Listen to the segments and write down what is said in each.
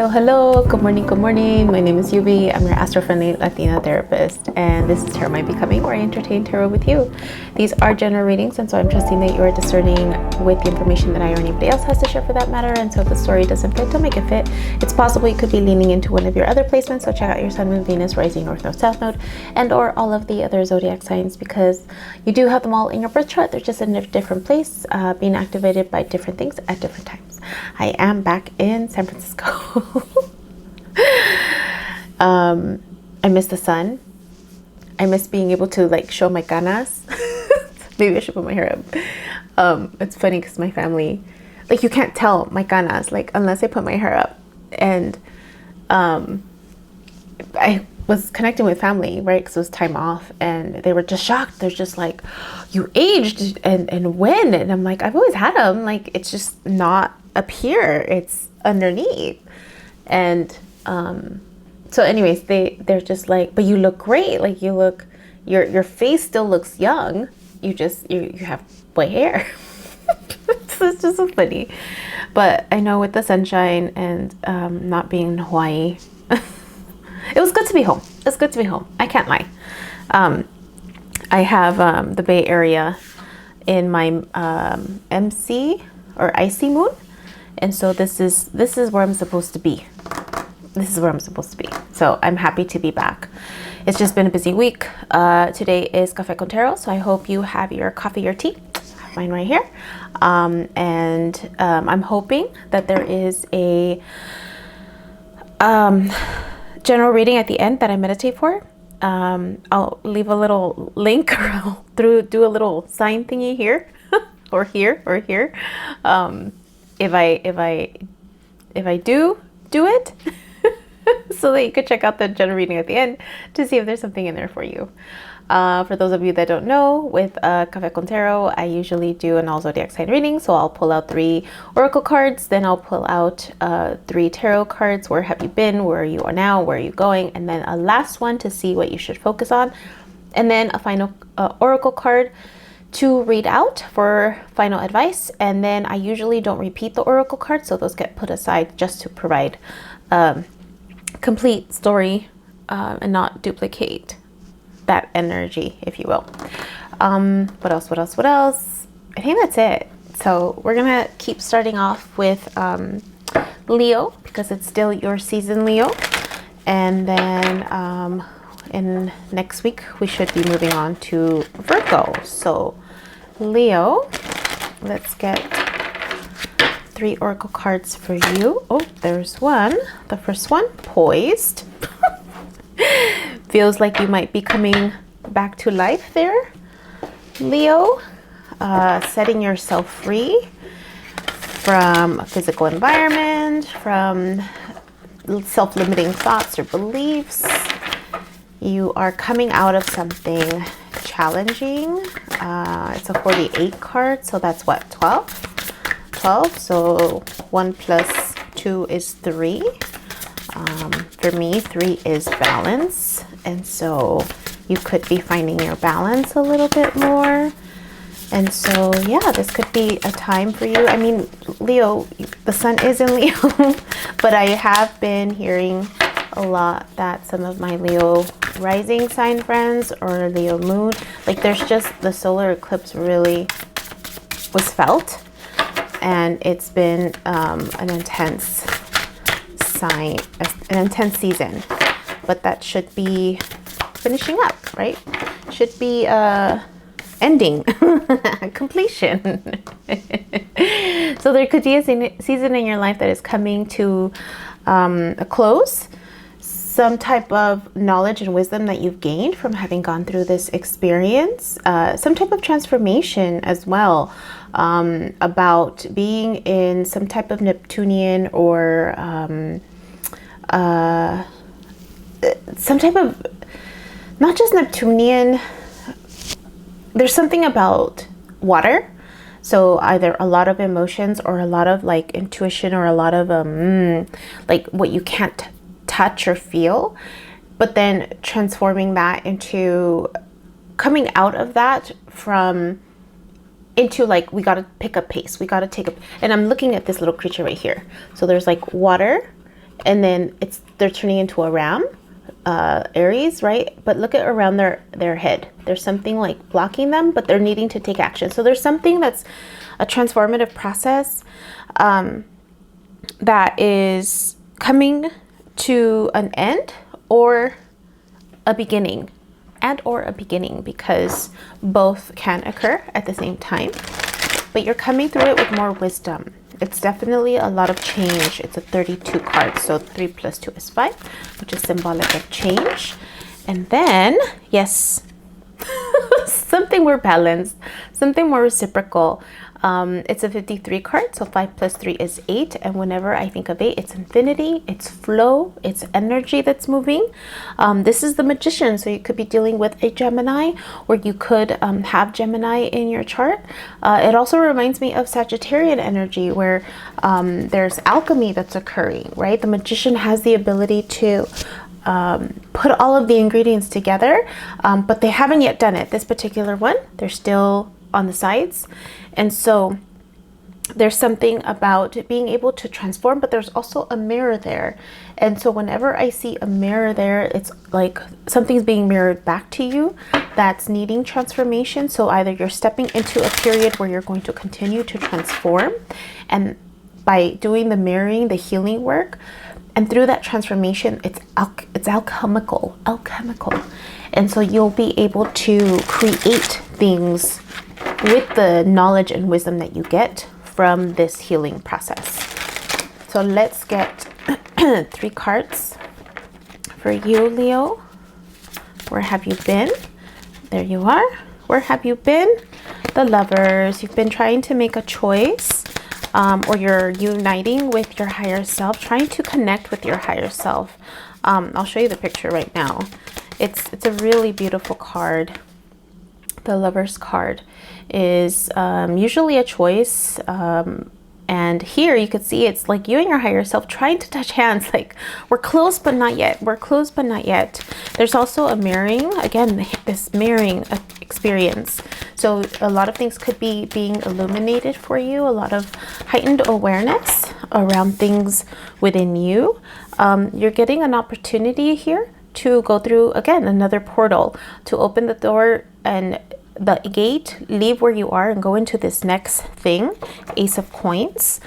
Hello, good morning. My name is Yubi. I'm your astro-friendly Latina therapist, and this is Tarot My Becoming, where I entertain tarot with you. These are general readings, and so I'm trusting that you are discerning with the information that I or anybody else has to share for that matter. And so if the story doesn't fit, don't make it fit. It's possible you could be leaning into one of your other placements, so check out your Sun, Moon, Venus, Rising, North Node, South Node, and or all of the other zodiac signs, because you do have them all in your birth chart. They're just in a different place, being activated by different things at different times. I am back in San Francisco. I miss the sun. I miss being able to like show my canas. Maybe I should put my hair up. It's funny because my family, like, you can't tell my canas like unless I put my hair up. And I was connecting with family, right, because it was time off, and they were just shocked. They're just like, you aged, and when? And I'm like, I've always had them. Like, it's just not up here, it's underneath. And so anyways, they're just like, but you look great. Like, you look, your face still looks young. You have white hair. So it's just so funny. But I know with the sunshine and not being in Hawaii, it was good to be home. It's good to be home. I can't lie. I have the Bay Area in my MC or icy moon, and so this is where I'm supposed to be. This is where I'm supposed to be. So I'm happy to be back. It's just been a busy week. Today is Café con Tarot, so I hope you have your coffee or tea. I have mine right here. And I'm hoping that there is a general reading at the end that I meditate for. I'll leave a little link, or I'll do a little sign thingy here, or here, or here. If I do it, so that you could check out the general reading at the end to see if there's something in there for you. For those of you that don't know, with Café con Tarot, I usually do an all zodiac sign reading. So I'll pull out 3 oracle cards, then I'll pull out 3 tarot cards. Where have you been? Where are you are now? Where are you going? And then a last one to see what you should focus on. And then a final oracle card to read out for final advice. And then I usually don't repeat the oracle cards, so those get put aside just to provide complete story and not duplicate that energy, if you will. What else? I think that's it. So we're gonna keep starting off with Leo, because it's still your season, Leo. And then in next week we should be moving on to Virgo. So Leo, let's get 3 oracle cards for you. Oh, there's one. The first one, Poised. Feels like you might be coming back to life there, Leo. Setting yourself free from a physical environment, from self-limiting thoughts or beliefs. You are coming out of something challenging. It's a 48 card, so that's what, 12? So 1 plus 2 is 3. For me, 3 is balance. And so you could be finding your balance a little bit more. And so, yeah, this could be a time for you. I mean, Leo, the sun is in Leo, but I have been hearing a lot that some of my Leo rising sign friends or Leo moon, like, there's just the solar eclipse really was felt. And it's been an intense season, but that should be finishing up, right? Should be ending, completion. So there could be a season in your life that is coming to a close. Some type of knowledge and wisdom that you've gained from having gone through this experience. Some type of transformation as well, about being in some type of Neptunian or some type of, not just Neptunian, there's something about water. So either a lot of emotions or a lot of like intuition or a lot of like what you can't touch or feel, but then transforming that into coming out of that from into like, we got to pick up pace. We got to take up, and I'm looking at this little creature right here. So there's like water, and then they're turning into a ram, Aries, right? But look at around their head. There's something like blocking them, but they're needing to take action. So there's something that's a transformative process that is coming to an end or a beginning. And/or a beginning, because both can occur at the same time, but you're coming through it with more wisdom. It's definitely a lot of change. It's a 32 card, so 3 + 2 is 5, which is symbolic of change. And then, yes, something more balanced, something more reciprocal. It's a 53 card, so 5 + 3 is 8. And whenever I think of 8, it's infinity, it's flow, it's energy that's moving. This is the Magician, so you could be dealing with a Gemini, or you could have Gemini in your chart. It also reminds me of Sagittarian energy, where there's alchemy that's occurring, right? The Magician has the ability to put all of the ingredients together, but they haven't yet done it. This particular one, they're still on the sides. And so there's something about being able to transform, but there's also a mirror there. And so whenever I see a mirror there, it's like something's being mirrored back to you that's needing transformation. So either you're stepping into a period where you're going to continue to transform, and by doing the mirroring, the healing work, and through that transformation, it's alchemical. And so you'll be able to create things with the knowledge and wisdom that you get from this healing process. So let's get 3 cards for you, Leo. Where have you been? There you are. Where have you been? The Lovers. You've been trying to make a choice, or you're uniting with your higher self, trying to connect with your higher self. I'll show you the picture right now. It's a really beautiful card. The Lovers card is usually a choice, and here you could see it's like you and your higher self trying to touch hands, like we're close but not yet, we're close but not yet. There's also a mirroring, again, this mirroring experience. So a lot of things could be being illuminated for you, a lot of heightened awareness around things within you. You're getting an opportunity here to go through, again, another portal, to open the door and the gate, leave where you are and go into this next thing. Ace of Coins.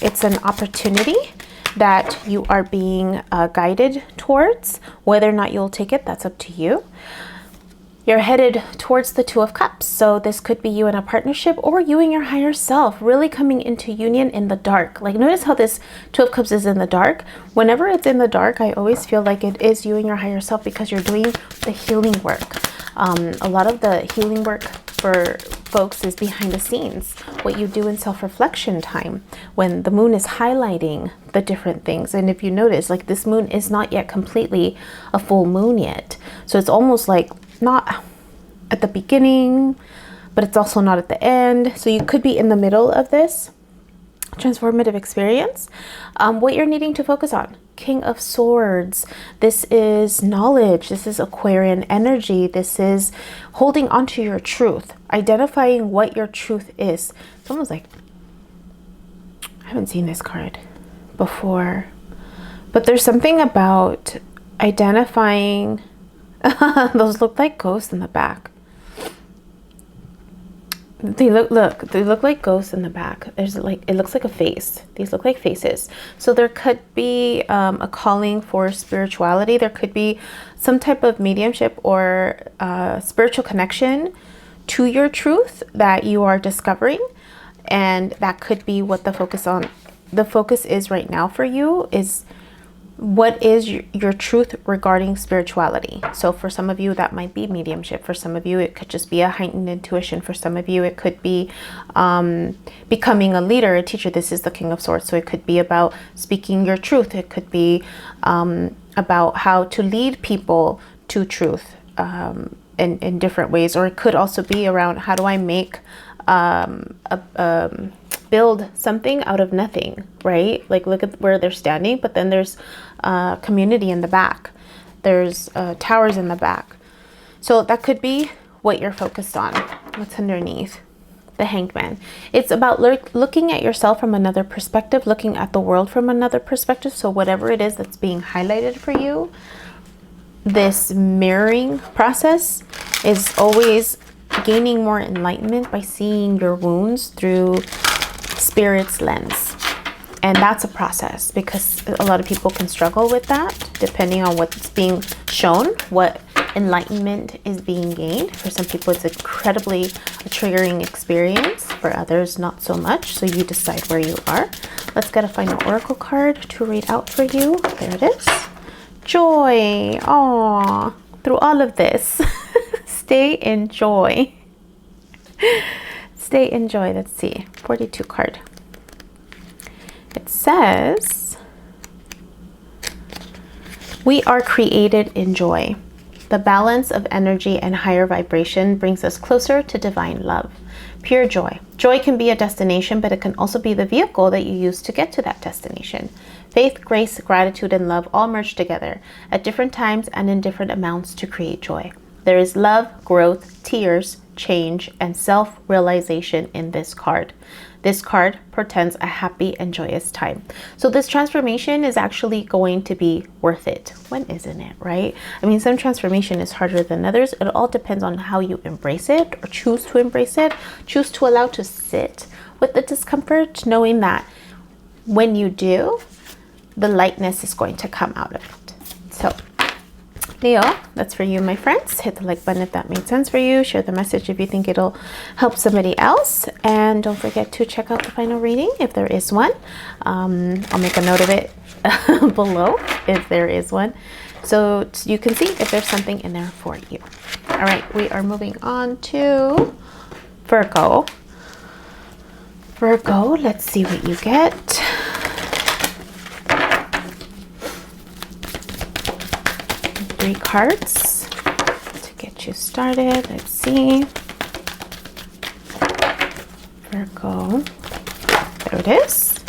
It's an opportunity that you are being guided towards. Whether or not you'll take it, that's up to you. You're headed towards the Two of Cups. So this could be you in a partnership, or you and your higher self really coming into union in the dark. Like, notice how this Two of Cups is in the dark. Whenever it's in the dark, I always feel like it is you and your higher self, because you're doing the healing work. A lot of the healing work for folks is behind the scenes, what you do in self-reflection time when the moon is highlighting the different things. And if you notice, like, this moon is not yet completely a full moon yet, so it's almost like not at the beginning, but it's also not at the end. So you could be in the middle of this transformative experience. What you're needing to focus on: King of Swords. This is knowledge. This is Aquarian energy. This is holding on to your truth, identifying what your truth is. It's almost like, I haven't seen this card before, but there's something about identifying. Those look like ghosts in the back. They look like ghosts in the back. There's like, it looks like a face. These look like faces. So there could be a calling for spirituality. There could be some type of mediumship or spiritual connection to your truth that you are discovering, and that could be what the focus is right now for you, is what is your truth regarding spirituality. So for some of you, that might be mediumship. For some of you, it could just be a heightened intuition. For some of you, it could be becoming a leader, a teacher. This is the King of Swords. So it could be about speaking your truth. It could be about how to lead people to truth in different ways. Or it could also be around, how do I make build something out of nothing, right? Like, look at where they're standing, but then there's community in the back. There's towers in the back. So that could be what you're focused on. What's underneath? The Hanged Man. It's about looking at yourself from another perspective, looking at the world from another perspective. So whatever it is that's being highlighted for you, this mirroring process is always gaining more enlightenment by seeing your wounds through Spirit's lens. And that's a process, because a lot of people can struggle with that depending on what's being shown, what enlightenment is being gained. For some people, it's incredibly a triggering experience. For others, not so much. So you decide where you are. Let's get a final oracle card to read out for you. There it is. Joy. Aww. Through all of this, stay in joy. Stay in joy. Let's see. 42 card. It says, we are created in joy. The balance of energy and higher vibration brings us closer to divine love. Pure joy. Joy can be a destination, but it can also be the vehicle that you use to get to that destination. Faith, grace, gratitude, and love all merge together at different times and in different amounts to create joy. There is love, growth, tears, change, and self-realization in this card. This card portends a happy and joyous time. So this transformation is actually going to be worth it. When isn't it, right? I mean, some transformation is harder than others. It all depends on how you embrace it or choose to embrace it, choose to allow to sit with the discomfort, knowing that when you do, the lightness is going to come out of it. So Leo, that's for you, my friends. Hit the like button if that made sense for you. Share the message if you think it'll help somebody else. And don't forget to check out the final reading if there is one. I'll make a note of it below if there is one, so you can see if there's something in there for you. All right, we are moving on to Virgo. Virgo, let's see what you get. Three cards to get you started. Let's see. Virgo. There it is.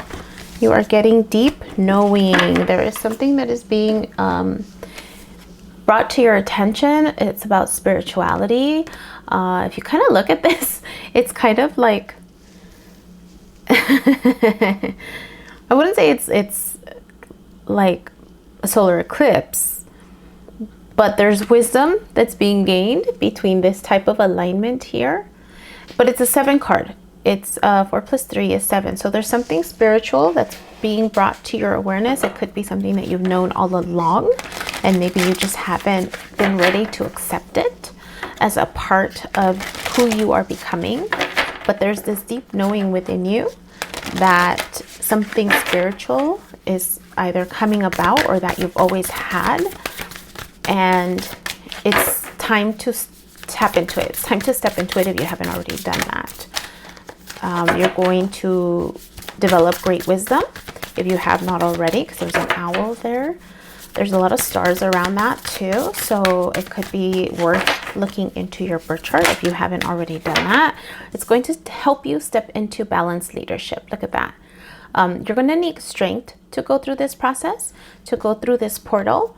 You are getting deep knowing. There is something that is being brought to your attention. It's about spirituality. If you kind of look at this, it's kind of like I wouldn't say it's like a solar eclipse, but there's wisdom that's being gained between this type of alignment here. But it's a 7 card. It's 4 + 3 is 7. So there's something spiritual that's being brought to your awareness. It could be something that you've known all along, and maybe you just haven't been ready to accept it as a part of who you are becoming. But there's this deep knowing within you that something spiritual is either coming about or that you've always had. And it's time to tap into it. It's time to step into it if you haven't already done that. You're going to develop great wisdom if you have not already, because there's an owl there. There's a lot of stars around that too. So it could be worth looking into your birth chart if you haven't already done that. It's going to help you step into balanced leadership. Look at that. You're going to need strength to go through this process, to go through this portal.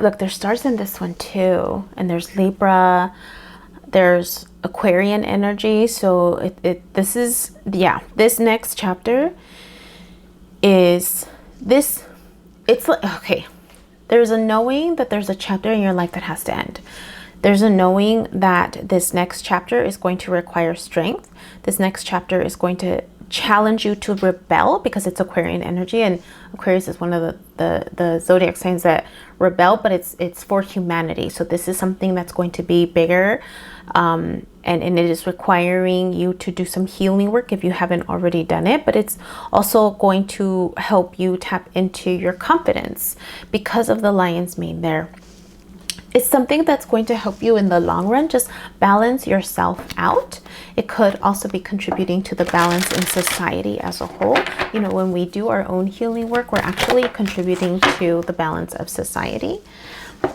Look, there's stars in this one too, and there's Libra, there's Aquarian energy. So this is, yeah, this next chapter is this. It's like, okay, there's a knowing that there's a chapter in your life that has to end. There's a knowing that this next chapter is going to require strength. This next chapter is going to challenge you to rebel, because it's Aquarian energy, and Aquarius is one of the zodiac signs that rebel, but it's for humanity. So this is something that's going to be bigger, and it is requiring you to do some healing work if you haven't already done it. But it's also going to help you tap into your confidence because of the lion's mane there. It's something that's going to help you in the long run just balance yourself out. It could also be contributing to the balance in society as a whole. You know, when we do our own healing work, we're actually contributing to the balance of society.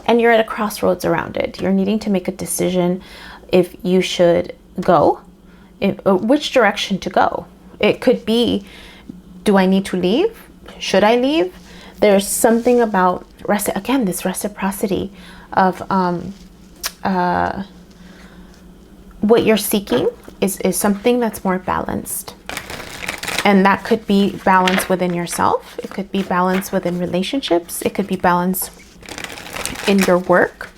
And you're at a crossroads around it. You're needing to make a decision if you should go, which direction to go. It could be, do I need to leave? Should I leave? There's something about, again, this reciprocity of what you're seeking is something that's more balanced. And that could be balance within yourself. It could be balance within relationships. It could be balance in your work.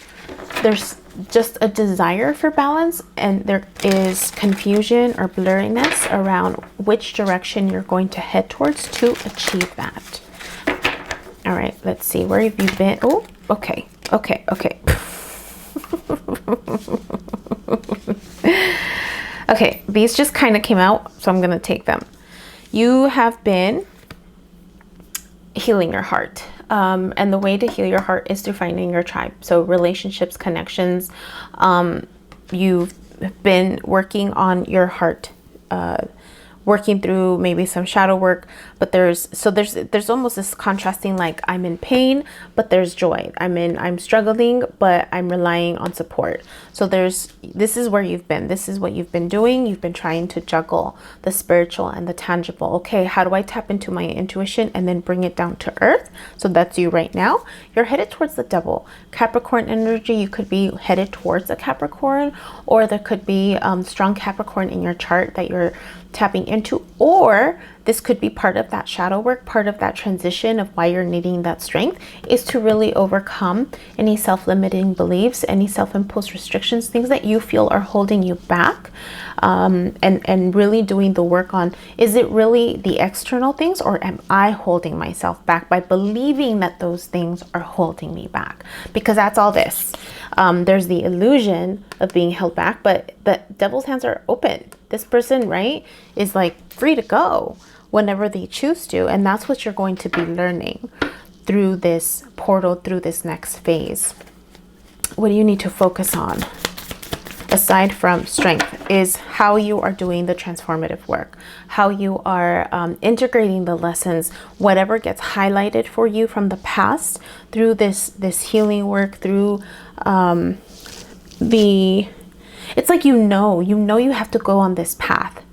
There's just a desire for balance, and there is confusion or blurriness around which direction you're going to head towards to achieve that. All right, let's see. Where have you been? Oh, okay. Okay, these just kind of came out, so I'm going to take them. You have been healing your heart. And the way to heal your heart is through finding your tribe. So relationships, connections. You've been working on your heart, working through maybe some shadow work, but there's almost this contrasting, like I'm in pain, but there's joy. I'm struggling, but I'm relying on support. So this is where you've been. This is what you've been doing. You've been trying to juggle the spiritual and the tangible. Okay, how do I tap into my intuition and then bring it down to earth? So that's you right now. You're headed towards the Devil. Capricorn energy, you could be headed towards a Capricorn, or there could be strong Capricorn in your chart that you're tapping into, or this could be part of that shadow work, part of that transition of why you're needing that strength is to really overcome any self-limiting beliefs, any self-imposed restrictions, things that you feel are holding you back, and really doing the work on, is it really the external things, or am I holding myself back by believing that those things are holding me back? Because that's all this. There's the illusion of being held back, but the Devil's hands are open. This person, right, is like free to go whenever they choose to. And that's what you're going to be learning through this portal, through this next phase. What do you need to focus on? Aside from strength, is how you are doing the transformative work, how you are integrating the lessons, whatever gets highlighted for you from the past through this healing work, through it's like you know you have to go on this path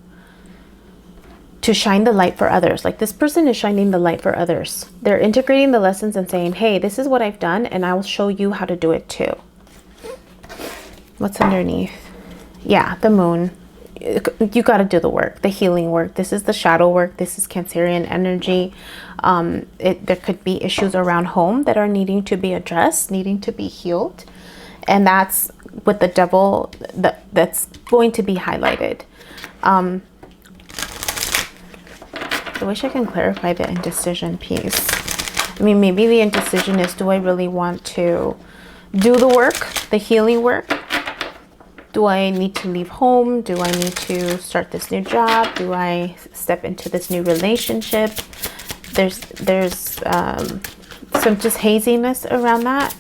to shine the light for others. Like this person is shining the light for others. They're integrating the lessons and saying, hey, this is what I've done, and I will show you how to do it too. What's underneath? Yeah, the moon. You got to do the work, the healing work. This is the shadow work. This is Cancerian energy. There could be issues around home that are needing to be addressed, needing to be healed. And that's with the Devil, that's going to be highlighted. I wish I can clarify the indecision piece. I mean, maybe the indecision is, do I really want to do the work, the healing work? Do I need to leave home? Do I need to start this new job? Do I step into this new relationship? There's some just haziness around that.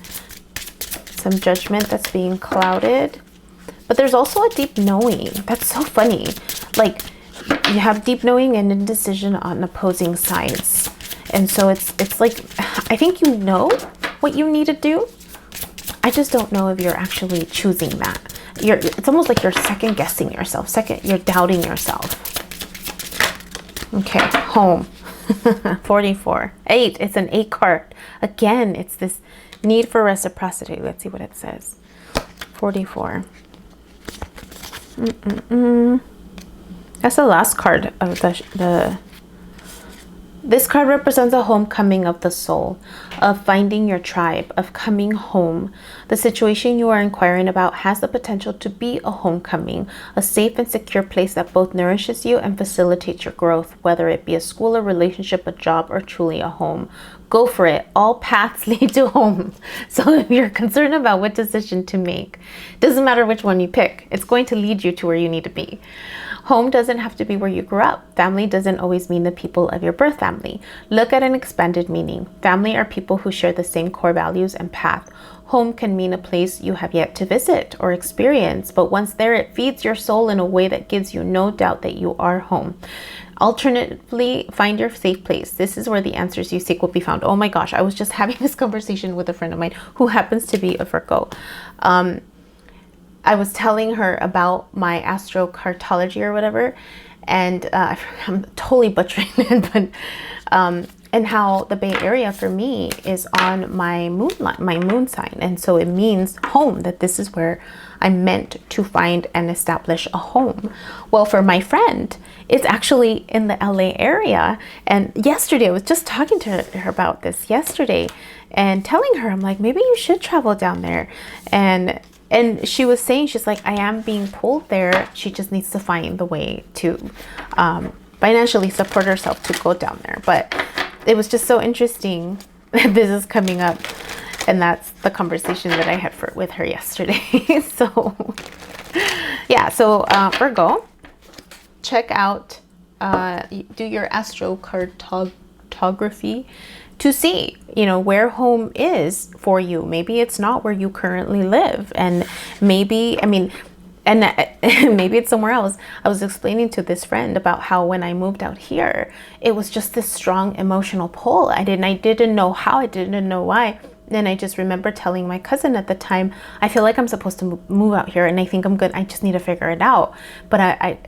Some judgment that's being clouded. But there's also a deep knowing. That's so funny. Like, you have deep knowing and indecision on opposing sides. And so it's like, I think you know what you need to do. I just don't know if you're actually choosing that. It's almost like you're second guessing yourself. You're doubting yourself. Okay, home. 44. 8. It's an 8 card. Again, it's this need for reciprocity. Let's see what it says. 44. That's the last card of this card represents a homecoming of the soul, of finding your tribe, of coming home. The situation you are inquiring about has the potential to be a homecoming, a safe and secure place that both nourishes you and facilitates your growth, whether it be a school, a relationship, a job, or truly a home. Go for it. All paths lead to home. So if you're concerned about what decision to make, doesn't matter which one you pick, it's going to lead you to where you need to be. Home doesn't have to be where you grew up. Family doesn't always mean the people of your birth family. Look at an expanded meaning. Family are people who share the same core values and path. Home can mean a place you have yet to visit or experience, but once there, it feeds your soul in a way that gives you no doubt that you are home. Alternatively, find your safe place. This is where the answers you seek will be found. Oh my gosh, I was just having this conversation with a friend of mine who happens to be a Virgo. I was telling her about my astrocartology or whatever, and I'm totally butchering it, but and how the Bay Area for me is on my moon sign. And so it means home, that this is where I'm meant to find and establish a home. Well, for my friend, it's actually in the LA area. And yesterday, I was just talking to her about this yesterday and telling her, I'm like, maybe you should travel down there. And she was saying, she's like, I am being pulled there. She just needs to find the way to financially support herself to go down there. But it was just so interesting. This is coming up, and that's the conversation that I had with her yesterday. So yeah, so Virgo, check out, do your astrocartography to see, you know, where home is for you. Maybe it's not where you currently live, and maybe, I mean, and maybe it's somewhere else. I was explaining to this friend about how when I moved out here, it was just this strong emotional pull. I didn't know how, I didn't know why. And I just remember telling my cousin at the time, I feel like I'm supposed to move out here, and I think I'm good. I just need to figure it out. But I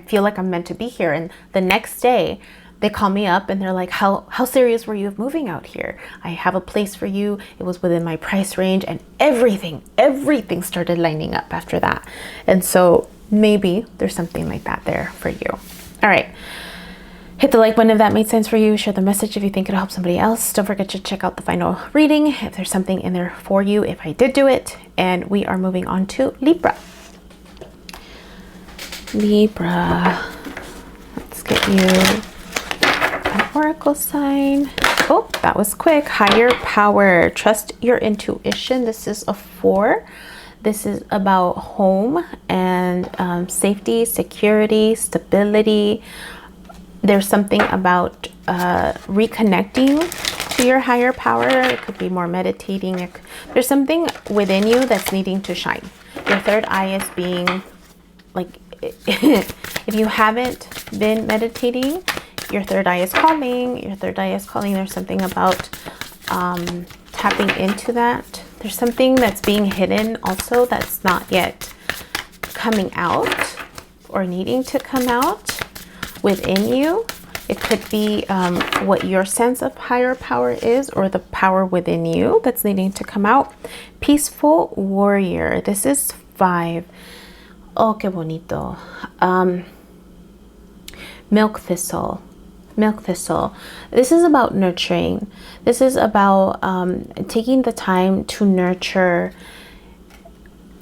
feel like I'm meant to be here. And the next day, they call me up and they're like, how serious were you of moving out here? I have a place for you. It was within my price range, and everything started lining up after that. And so maybe there's something like that there for you. All right. Hit the like button if that made sense for you. Share the message if you think it'll help somebody else. Don't forget to check out the final reading if there's something in there for you, if I did do it. And we are moving on to Libra. Libra. Let's get you oracle sign. Oh, that was quick. Higher power. Trust your intuition. This is a 4. This is about home and safety, security, stability. There's something about reconnecting to your higher power. It could be more meditating. There's something within you that's needing to shine. Your third eye is being like, if you haven't been meditating, your third eye is calling. Your third eye is calling. There's something about tapping into that. There's something that's being hidden also that's not yet coming out or needing to come out within you. It could be what your sense of higher power is, or the power within you that's needing to come out. Peaceful warrior. This is 5. Oh, qué bonito. Milk thistle. Milk thistle. This is about nurturing. This is about taking the time to nurture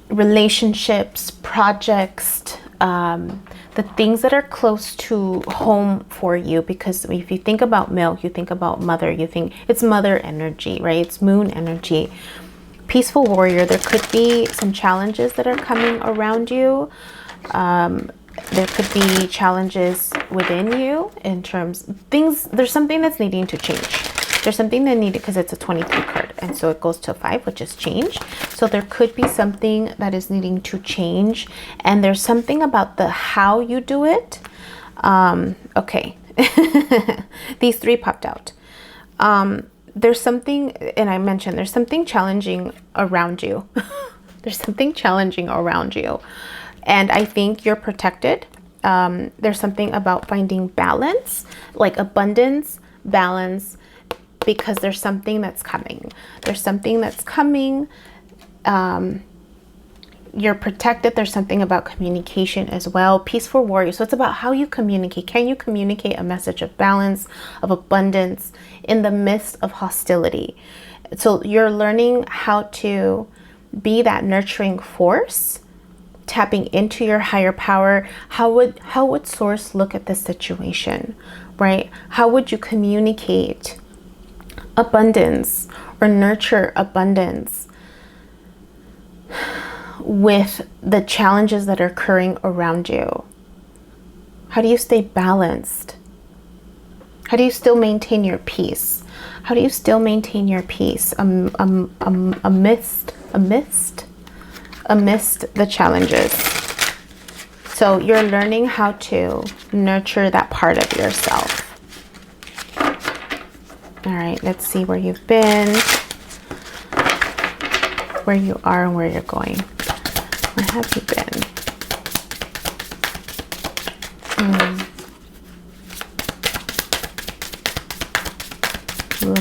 relationships, projects, the things that are close to home for you. Because if you think about milk, you think about mother, you think it's mother energy, right? It's moon energy. Peaceful warrior. There could be some challenges that are coming around you. There could be challenges within you in terms things. There's something that's needing to change. There's something that needed, because it's a 23 card, and so it goes to 5, which is change. So there could be something that is needing to change, and there's something about the how you do it. Okay, these 3 popped out. There's something, and I mentioned there's something challenging around you. There's something challenging around you. And I think you're protected. There's something about finding balance, like abundance, balance, because there's something that's coming. There's something that's coming. You're protected. There's something about communication as well. Peaceful warrior. So it's about how you communicate. Can you communicate a message of balance, of abundance in the midst of hostility? So you're learning how to be that nurturing force, tapping into your higher power. How would source look at this situation, right? How would you communicate abundance or nurture abundance with the challenges that are occurring around you? How do you stay balanced? How do you still maintain your peace? How do you still maintain your peace amidst the challenges? So you're learning how to nurture that part of yourself. All right, let's see where you've been, where you are, and where you're going. Where have you been?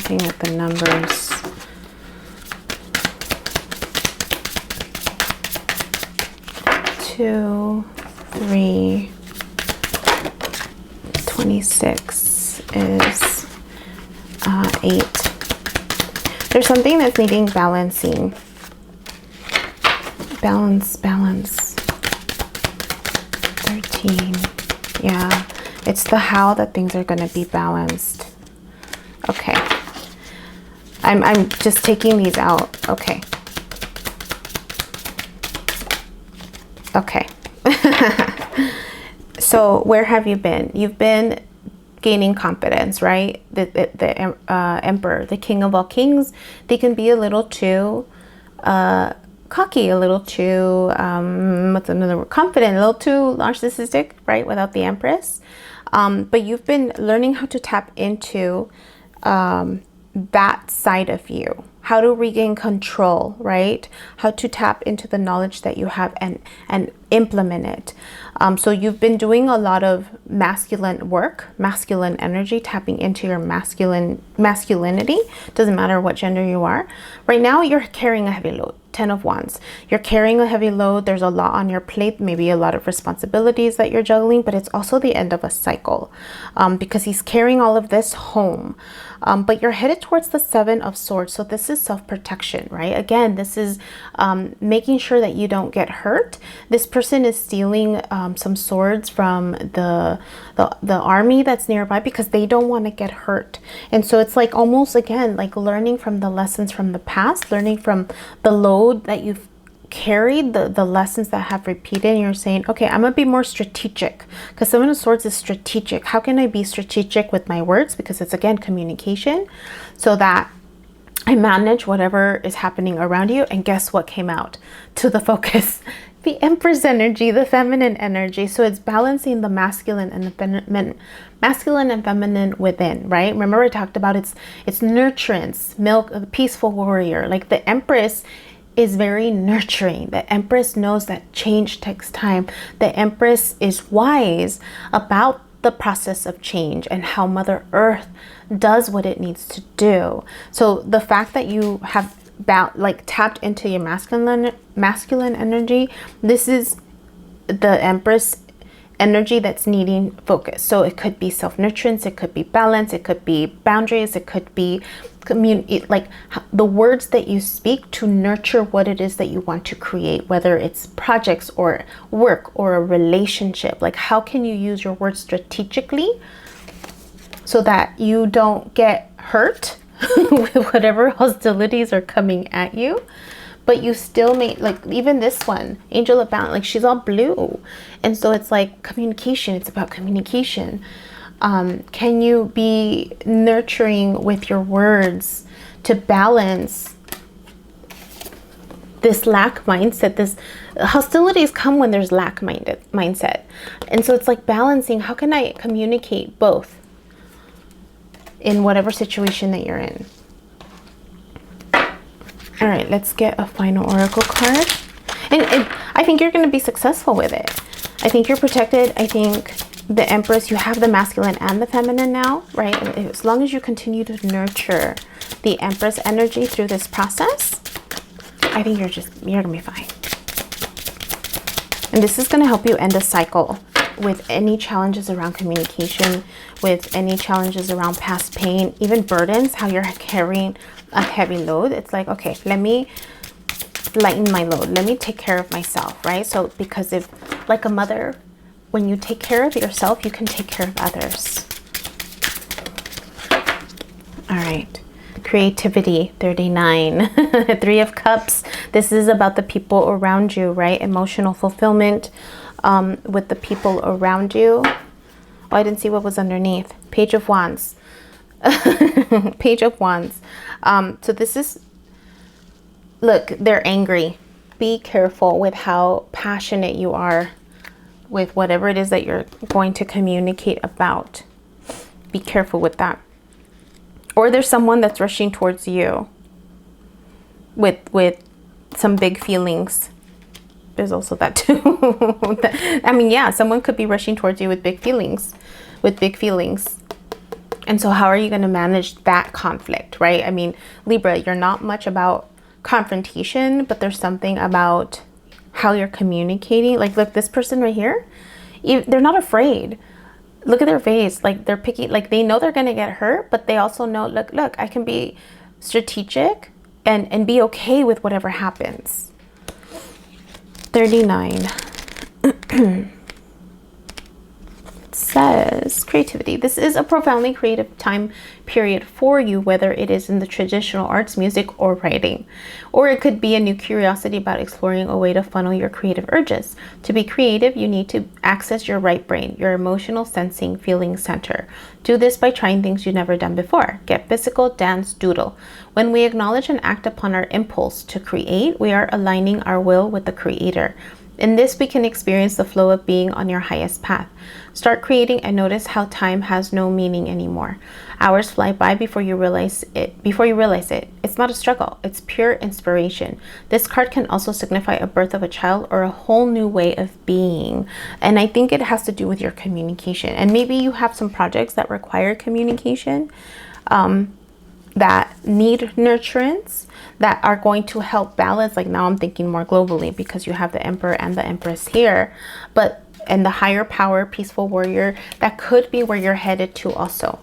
looking at the numbers. Two, 3, 26 is 8. There's something that's needing balancing. Balance. 13. Yeah, it's the how that things are going to be balanced. Okay. I'm just taking these out. Okay. Okay. So where have you been? You've been gaining confidence, right? The Emperor, the King of all kings, they can be a little too cocky, a little too, what's another word? Confident, a little too narcissistic, right? Without the Empress. But you've been learning how to tap into that side of you, how to regain control, right? How to tap into the knowledge that you have and implement it. So you've been doing a lot of masculine work, masculine energy, tapping into your masculinity. Doesn't matter what gender you are. Right now, you're carrying a heavy load. 10 of Wands. You're carrying a heavy load. There's a lot on your plate, maybe a lot of responsibilities that you're juggling, but it's also the end of a cycle because he's carrying all of this home. But you're headed towards the 7 of Swords. So this is self-protection, right? Again, this is making sure that you don't get hurt. This person is stealing some swords from the army that's nearby because they don't want to get hurt. And so it's like almost, again, like learning from the lessons from the past, learning from the load that you've carried, the lessons that have repeated, and you're saying, okay, I'm gonna be more strategic, because 7 of Swords is strategic. How can I be strategic with my words? Because it's, again, communication, so that I manage whatever is happening around you. And guess what came out to the focus? The Empress energy, the feminine energy. So it's balancing the masculine and the masculine and feminine within, right? Remember I talked about it's nurturance, milk, the peaceful warrior. Like the Empress is very nurturing. The Empress knows that change takes time. The Empress is wise about the process of change and how Mother Earth does what it needs to do. So the fact that you have tapped into your masculine energy, this is the Empress energy that's needing focus. So it could be self-nurturance, it could be balance, it could be boundaries, it could be like the words that you speak to nurture what it is that you want to create, whether it's projects or work or a relationship. Like, how can you use your words strategically so that you don't get hurt with whatever hostilities are coming at you, but you still make, like, even this one, Angel of Balance, like, she's all blue. And so it's like communication. It's about communication. Can you be nurturing with your words to balance this lack mindset? This hostilities come when there's lack mindset. And so it's like balancing. How can I communicate both in whatever situation that you're in? All right, let's get a final oracle card. And I think you're going to be successful with it. I think you're protected. I think the Empress, you have the masculine and the feminine now, right? And as long as you continue to nurture the Empress energy through this process, I think you're going to be fine. And this is going to help you end a cycle with any challenges around communication, with any challenges around past pain, even burdens, how you're carrying a heavy load. It's like, okay, let me lighten my load. Let me take care of myself, right? So because if, like a mother, when you take care of yourself, you can take care of others. All right. Creativity, 39. 3 of Cups. This is about the people around you, right? Emotional fulfillment with the people around you. Oh, I didn't see what was underneath. Page of Wands. Page of Wands. So this is, look, they're angry. Be careful with how passionate you are with whatever it is that you're going to communicate about. Be careful with that. Or there's someone that's rushing towards you with some big feelings. There's also that too. I mean, yeah, someone could be rushing towards you with big feelings. And so how are you going to manage that conflict, right? I mean, Libra, you're not much about confrontation, but there's something about how you're communicating. Like, look, this person right here, they're not afraid. Look at their face. Like, they're picky. Like, they know they're going to get hurt, but they also know, look, I can be strategic and be okay with whatever happens. 39. Says creativity. This is a profoundly creative time period for you, whether it is in the traditional arts, music, or writing. Or it could be a new curiosity about exploring a way to funnel your creative urges. To be creative, you need to access your right brain, your emotional sensing feeling center. Do this by trying things you've never done before. Get physical, dance, doodle. When we acknowledge and act upon our impulse to create, we are aligning our will with the creator. In this, we can experience the flow of being on your highest path. Start creating and notice how time has no meaning anymore. Hours fly by before you realize it. It's not a struggle. It's pure inspiration. This card can also signify a birth of a child or a whole new way of being. And I think it has to do with your communication. And maybe you have some projects that require communication, that need nurturance, that are going to help balance. Like, now I'm thinking more globally because you have the Emperor and the Empress here, and the higher power, peaceful warrior, that could be where you're headed to also.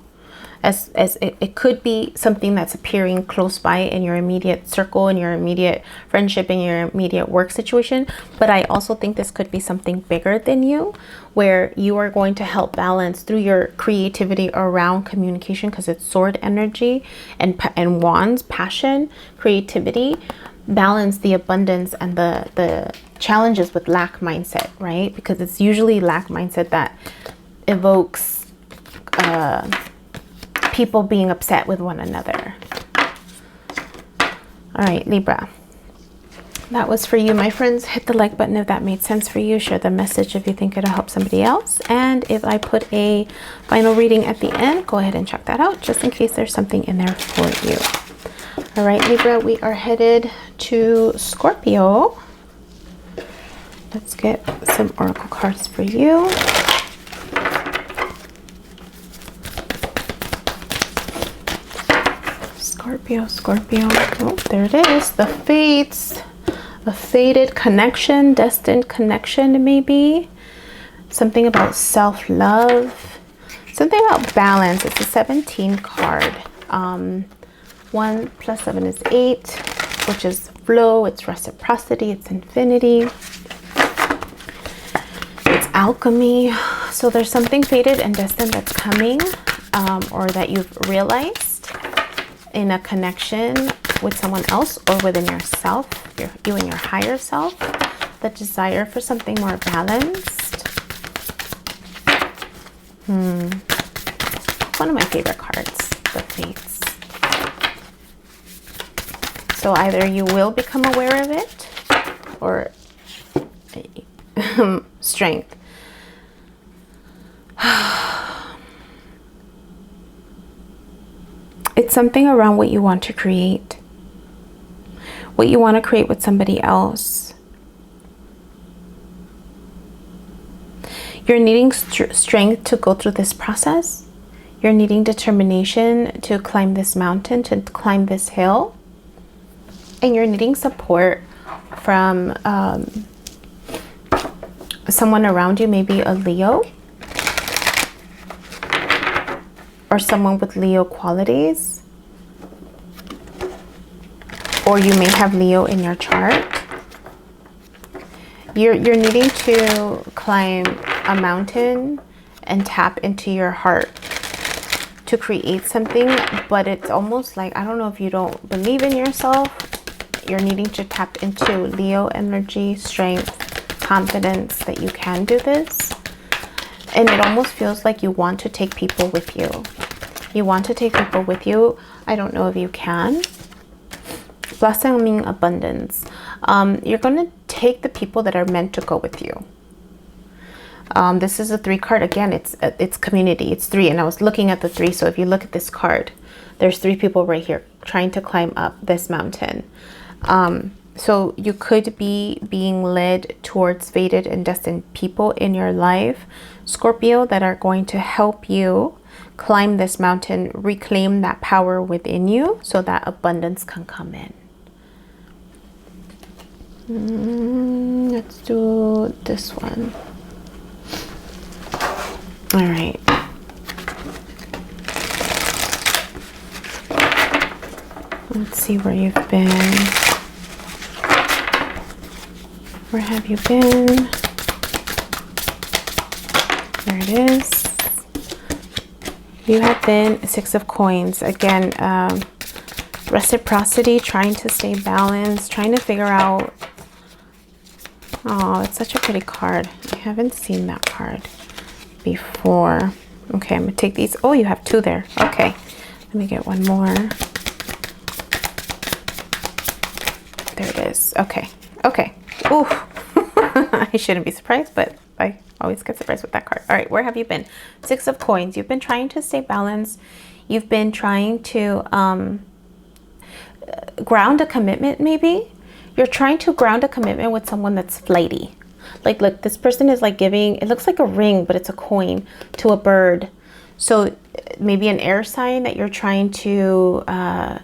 As it could be something that's appearing close by in your immediate circle, in your immediate friendship, in your immediate work situation. But I also think this could be something bigger than you, where you are going to help balance through your creativity around communication, because it's sword energy and wands, passion, creativity, balance the abundance and the challenges with lack mindset, right? Because it's usually lack mindset that evokes people being upset with one another. All right, Libra. That was for you, my friends. Hit the like button if that made sense for you. Share the message if you think it'll help somebody else. And if I put a final reading at the end, go ahead and check that out, just in case there's something in there for you. All right, Libra, we are headed to Scorpio. Let's get some oracle cards for you. Scorpio. Oh, there it is. The fates. A fated connection, destined connection, maybe. Something about self-love. Something about balance. It's a 17 card. 1 plus 7 is 8, which is flow. It's reciprocity. It's infinity. It's alchemy. So there's something fated and destined that's coming, or that you've realized in a connection with someone else or within yourself, you and your higher self, the desire for something more balanced. One of my favorite cards, the Fates. So either you will become aware of it, or strength. It's something around what you want to create. What you want to create with somebody else. You're needing strength to go through this process. You're needing determination to climb this mountain, to climb this hill. And you're needing support from someone around you, maybe a Leo. Or someone with Leo qualities. Or you may have Leo in your chart. You're needing to climb a mountain and tap into your heart to create something, but it's almost like, I don't know if you don't believe in yourself, you're needing to tap into Leo energy, strength, confidence that you can do this. And it almost feels like you want to take people with you. You want to take people with you. I don't know if you can. Blossoming abundance. You're going to take the people that are meant to go with you. This is a 3 card. Again, it's community. It's 3. And I was looking at the 3. So if you look at this card, there's 3 people right here trying to climb up this mountain. So you could be being led towards fated and destined people in your life, Scorpio, that are going to help you climb this mountain, reclaim that power within you so that abundance can come in. Let's do this one. All right. Let's see where you've been. Where have you been? There it is. You have been 6 of Coins. Again, reciprocity, trying to stay balanced, trying to figure out. Oh, it's such a pretty card. I haven't seen that card before. Okay, I'm gonna take these. Oh, you have 2 there. Okay, let me get one more. There it is. Okay. Okay. Ooh. I shouldn't be surprised, but I always get surprised with that card. All right, where have you been? 6 of Coins. You've been trying to stay balanced. You've been trying to ground a commitment, maybe. You're trying to ground a commitment with someone that's flighty. Like, look, this person is like giving, it looks like a ring, but it's a coin to a bird. So maybe an air sign that you're trying to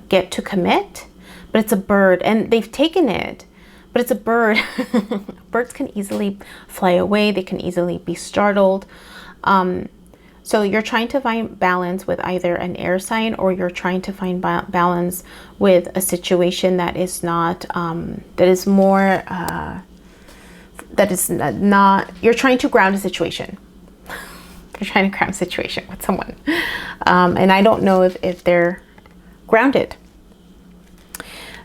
get to commit, but it's a bird and they've taken it, but it's a bird. Birds can easily fly away. They can easily be startled. So you're trying to find balance with either an air sign, or you're trying to find balance with a situation that is not, that is more, that is not, you're trying to ground a situation. You're trying to ground a situation with someone. And I don't know if they're grounded.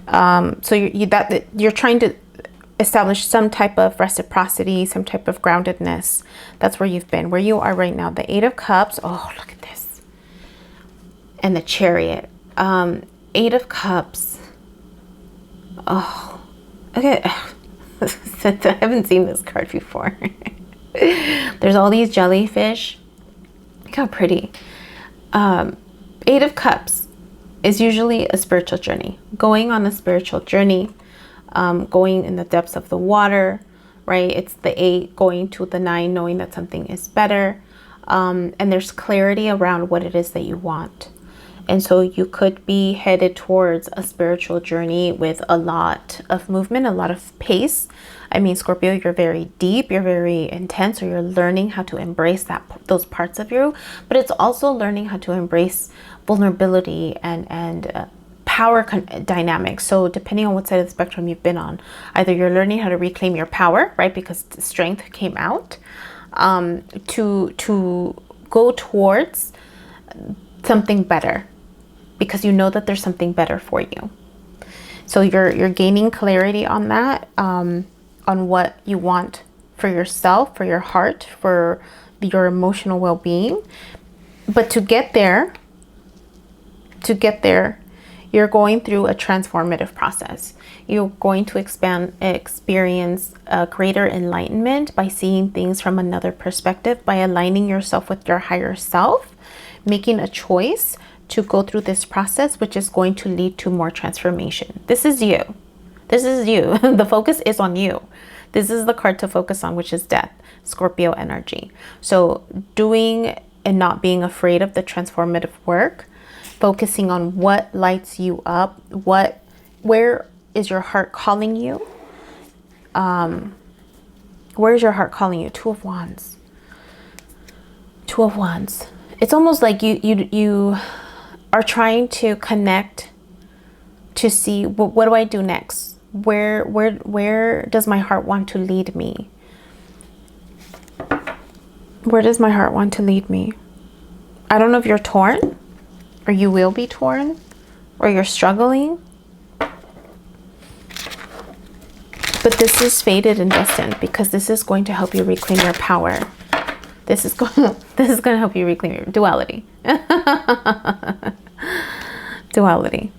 So you're trying to establish some type of reciprocity, some type of groundedness. That's where you've been, where you are right now. The 8 of Cups. Oh, look at this. And the Chariot. 8 of Cups. Oh, okay. I haven't seen this card before. There's all these jellyfish. Look how pretty. 8 of Cups is usually a spiritual journey. Going on a spiritual journey. Going in the depths of the water, right? It's the 8 going to the 9, knowing that something is better. And there's clarity around what it is that you want. And so you could be headed towards a spiritual journey with a lot of movement, a lot of pace. I mean, Scorpio, you're very deep, you're very intense, or you're learning how to embrace those parts of you. But it's also learning how to embrace vulnerability and power dynamics. So depending on what side of the spectrum you've been on, either you're learning how to reclaim your power, right? Because the strength came out, to go towards something better, because you know that there's something better for you. So you're gaining clarity on that, on what you want for yourself, for your heart, for your emotional well-being. But to get there, you're going through a transformative process. You're going to experience a greater enlightenment by seeing things from another perspective, by aligning yourself with your higher self, making a choice to go through this process, which is going to lead to more transformation. This is you. This is you. The focus is on you. This is the card to focus on, which is Death, Scorpio energy. So doing and not being afraid of the transformative work, focusing on what lights you up, where is your heart calling you? Where is your heart calling you? 2 of Wands. 2 of Wands. It's almost like you are trying to connect to see, what do I do next? Where does my heart want to lead me? Where does my heart want to lead me? I don't know if you're torn, or you will be torn, or you're struggling. But this is fated and destined, because this is going to help you reclaim your power. This is going to help you reclaim your duality. Duality.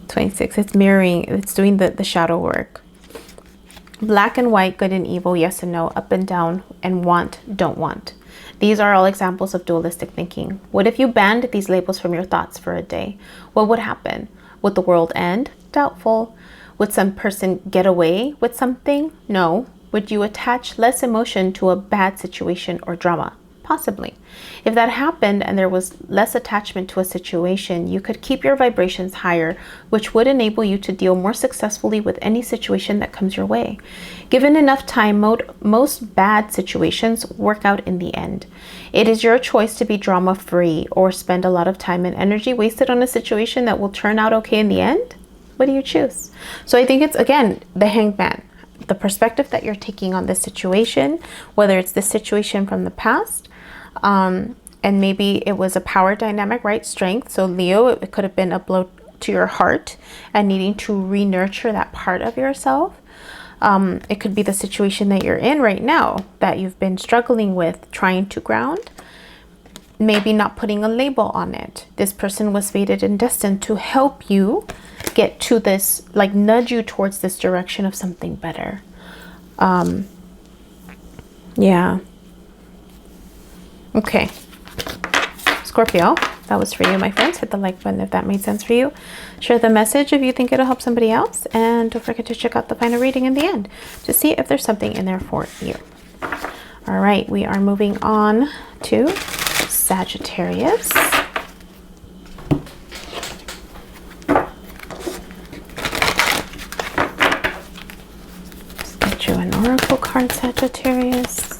26. It's mirroring. It's doing the shadow work. Black and white, good and evil, yes and no, up and down, and want, don't want. These are all examples of dualistic thinking. What if you banned these labels from your thoughts for a day? What would happen? Would the world end? Doubtful. Would some person get away with something? No. Would you attach less emotion to a bad situation or drama? Possibly. If that happened and there was less attachment to a situation, you could keep your vibrations higher, which would enable you to deal more successfully with any situation that comes your way. Given enough time, most bad situations work out in the end. It is your choice to be drama-free or spend a lot of time and energy wasted on a situation that will turn out okay in the end. What do you choose? So I think it's, again, the Hanged Man. The perspective that you're taking on this situation, whether it's this situation from the past, and maybe it was a power dynamic, right? Strength. So Leo, it could have been a blow to your heart and needing to re-nurture that part of yourself. It could be the situation that you're in right now that you've been struggling with, trying to ground, maybe not putting a label on it. This person was fated and destined to help you get to this, like nudge you towards this direction of something better. Yeah. Okay. Scorpio, that was for you, my friends. Hit the like button if that made sense for you. Share the message if you think it'll help somebody else. And don't forget to check out the final reading in the end to see if there's something in there for you. All right, we are moving on to Sagittarius. Let's get you an oracle card, Sagittarius.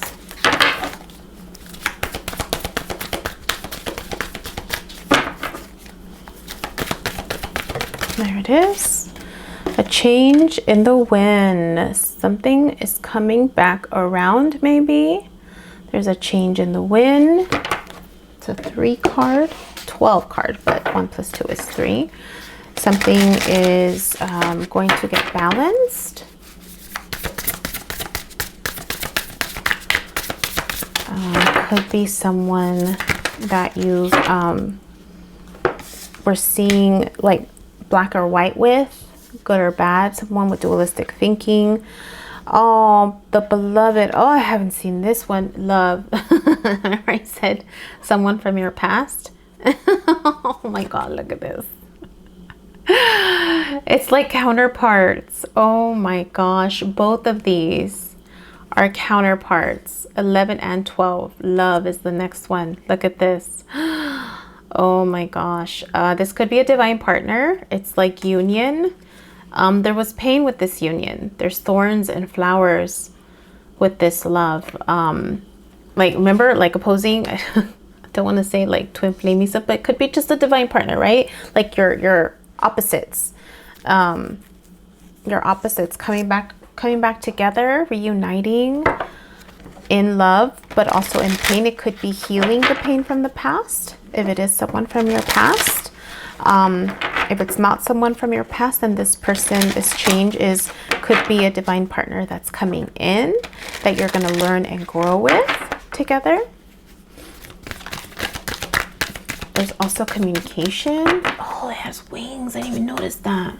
There it is. A change in the wind. Something is coming back around, maybe. There's a change in the wind. It's a 3 card, 12 card, but 1 plus 2 is 3. Something is going to get balanced. Could be someone that you were seeing like black or white with, good or bad, someone with dualistic thinking. Oh, the beloved. Oh, I haven't seen this one. Love. I said someone from your past. Oh my God, look at this. It's like counterparts. Oh my gosh, both of these are counterparts. 11 and 12. Love is the next one. Look at this. Oh my gosh. This could be a divine partner. It's like union. There was pain with this union. There's thorns and flowers with this love. Like, remember, like opposing, I don't want to say like twin flamey stuff, but it could be just a divine partner, right? Like your opposites. Your opposites coming back together, reuniting in love, but also in pain. It could be healing the pain from the past, if it is someone from your past. If it's not someone from your past, then this person, this change could be a divine partner that's coming in that you're going to learn and grow with together. There's also communication. Oh, it has wings. I didn't even notice that.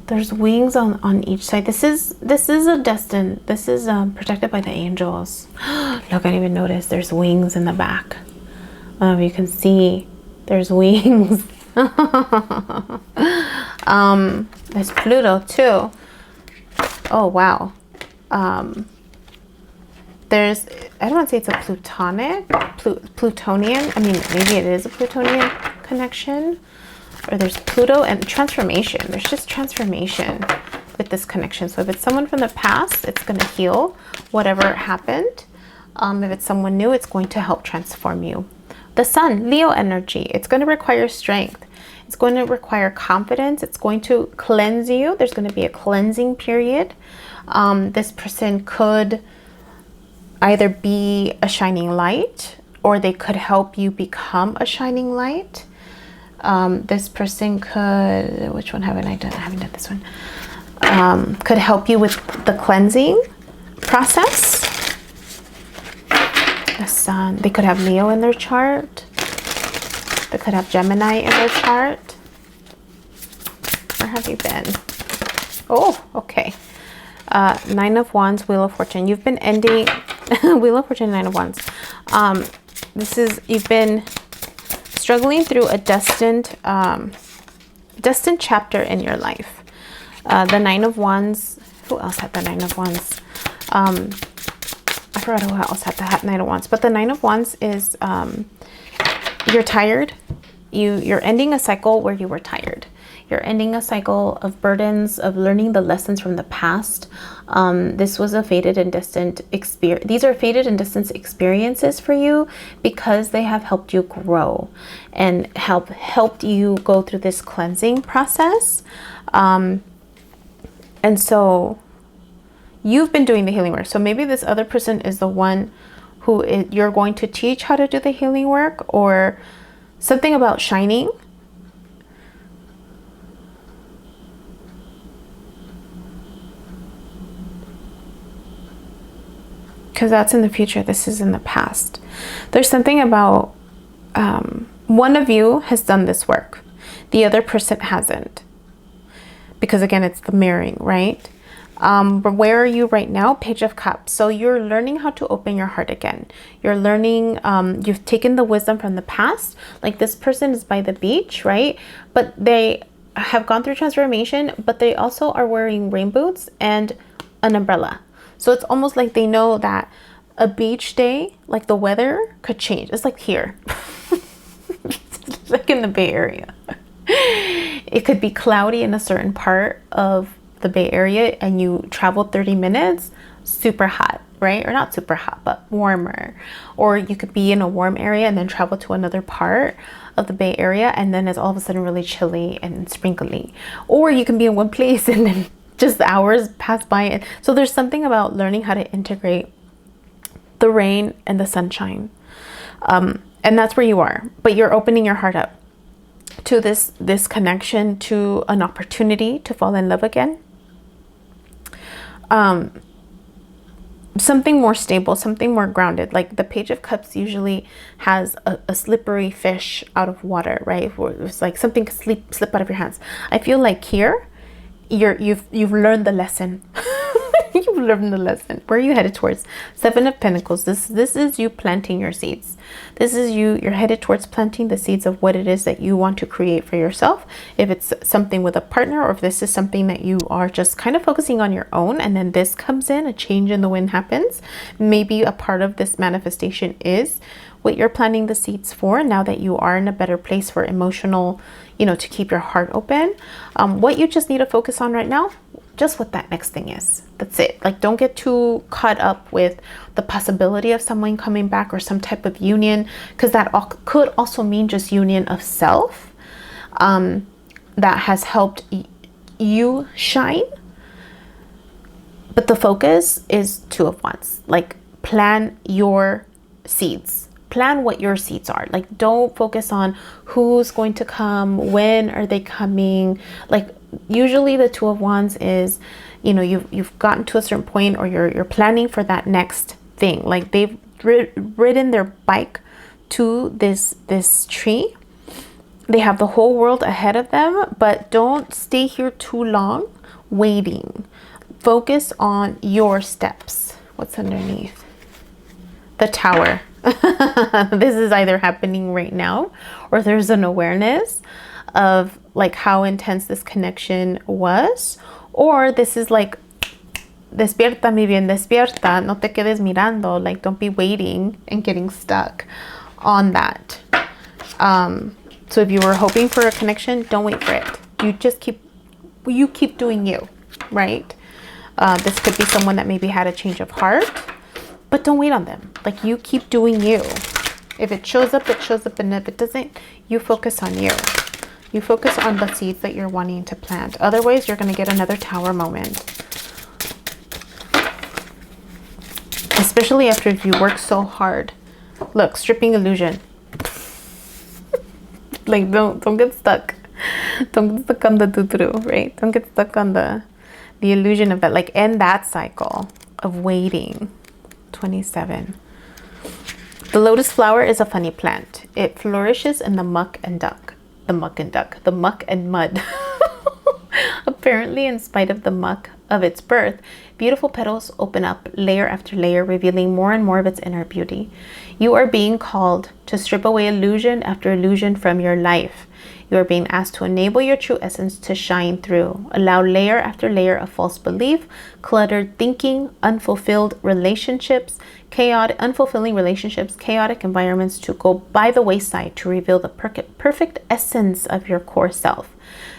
There's wings on each side. This is a destined. This is protected by the angels. Look, I didn't even notice. There's wings in the back. You can see there's wings. There's Pluto too. Oh wow. There's, I don't want to say it's a Plutonian. I mean, maybe it is a Plutonian connection. Or there's Pluto and transformation. There's just transformation with this connection. So if it's someone from the past, it's going to heal whatever happened. If it's someone new, it's going to help transform you. The Sun, Leo energy. It's going to require strength. It's going to require confidence. It's going to cleanse you. There's going to be a cleansing period. This person could either be a shining light, or they could help you become a shining light. This person could, which one haven't I done? I haven't done this one. Could help you with the cleansing process. The Sun, they could have Leo in their chart. They could have Gemini in their chart. Where have you been? Oh, okay. 9 of Wands, Wheel of Fortune. You've been ending Wheel of Fortune, 9 of Wands. You've been struggling through a destined chapter in your life. The 9 of Wands. Who else had the 9 of Wands? I forgot who else had the Nine of Wands, but the Nine of Wands is you're tired. You're ending a cycle where you were tired. You're ending a cycle of burdens, of learning the lessons from the past. This was a faded and distant experience. These are faded and distant experiences for you because they have helped you grow and helped you go through this cleansing process. And so you've been doing the healing work. So maybe this other person is the one who you're going to teach how to do the healing work, or something about shining. Because that's in the future. This is in the past. There's something about one of you has done this work. The other person hasn't. Because again, it's the mirroring, right? But where are you right now? Page of Cups. So you're learning how to open your heart again. You're learning, you've taken the wisdom from the past. Like this person is by the beach, right? But they have gone through transformation, but they also are wearing rain boots and an umbrella. So it's almost like they know that a beach day, like the weather could change. It's like here, like in the Bay Area. It could be cloudy in a certain part of the Bay Area and you travel 30 minutes, super hot, right? Or not super hot, but warmer. Or you could be in a warm area and then travel to another part of the Bay Area and then it's all of a sudden really chilly and sprinkly. Or you can be in one place and then just hours pass by. And so there's something about learning how to integrate the rain and the sunshine. And that's where you are, but you're opening your heart up to this connection, to an opportunity to fall in love again. Something more stable, something more grounded. Like the Page of Cups usually has a slippery fish out of water, right? Where it's like something could slip out of your hands. I feel like here you've learned the lesson. You've learned the lesson. Where are you headed towards? Seven of Pentacles. This is you planting your seeds. This is you're headed towards planting the seeds of what it is that you want to create for yourself. If it's something with a partner, or if this is something that you are just kind of focusing on your own, and then this comes in, a change in the wind happens. Maybe a part of this manifestation is what you're planting the seeds for, now that you are in a better place for emotional, to keep your heart open. What you just need to focus on right now, just what that next thing is. That's it. Like, don't get too caught up with the possibility of someone coming back or some type of union, because that could also mean just union of self that has helped you shine. But the focus is Two of Wands. Like, plan your seeds. Plan what your seeds are. Like, don't focus on who's going to come, when are they coming. Like, usually the Two of Wands is, you've gotten to a certain point, or you're planning for that next thing. Like, they've ridden their bike to this tree. They have the whole world ahead of them, but don't stay here too long waiting. Focus on your steps. What's underneath? The Tower. This is either happening right now, or there's an awareness of like how intense this connection was, or this is like, despierta mi bien, despierta, no te quedes mirando. Like, don't be waiting and getting stuck on that. So if you were hoping for a connection, don't wait for it. You just keep doing you, right? This could be someone that maybe had a change of heart, but don't wait on them. Like, you keep doing you. If it shows up, it shows up. And if it doesn't, you focus on you. You focus on the seeds that you're wanting to plant. Otherwise, you're going to get another Tower moment. Especially after you work so hard. Look, stripping illusion. Like, don't get stuck. Don't get stuck on the tuturu, right? Don't get stuck on the illusion of that. Like, end that cycle of waiting. 27. The lotus flower is a funny plant. It flourishes in the muck and mud. Apparently, in spite of the muck of its birth, Beautiful petals open up layer after layer, revealing more and more of its inner beauty. You are being called to strip away illusion after illusion from your life. You are being asked to enable your true essence to shine through. Allow layer after layer of false belief, cluttered thinking, unfulfilled relationships, unfulfilling relationships, chaotic environments to go by the wayside to reveal the perfect essence of your core self.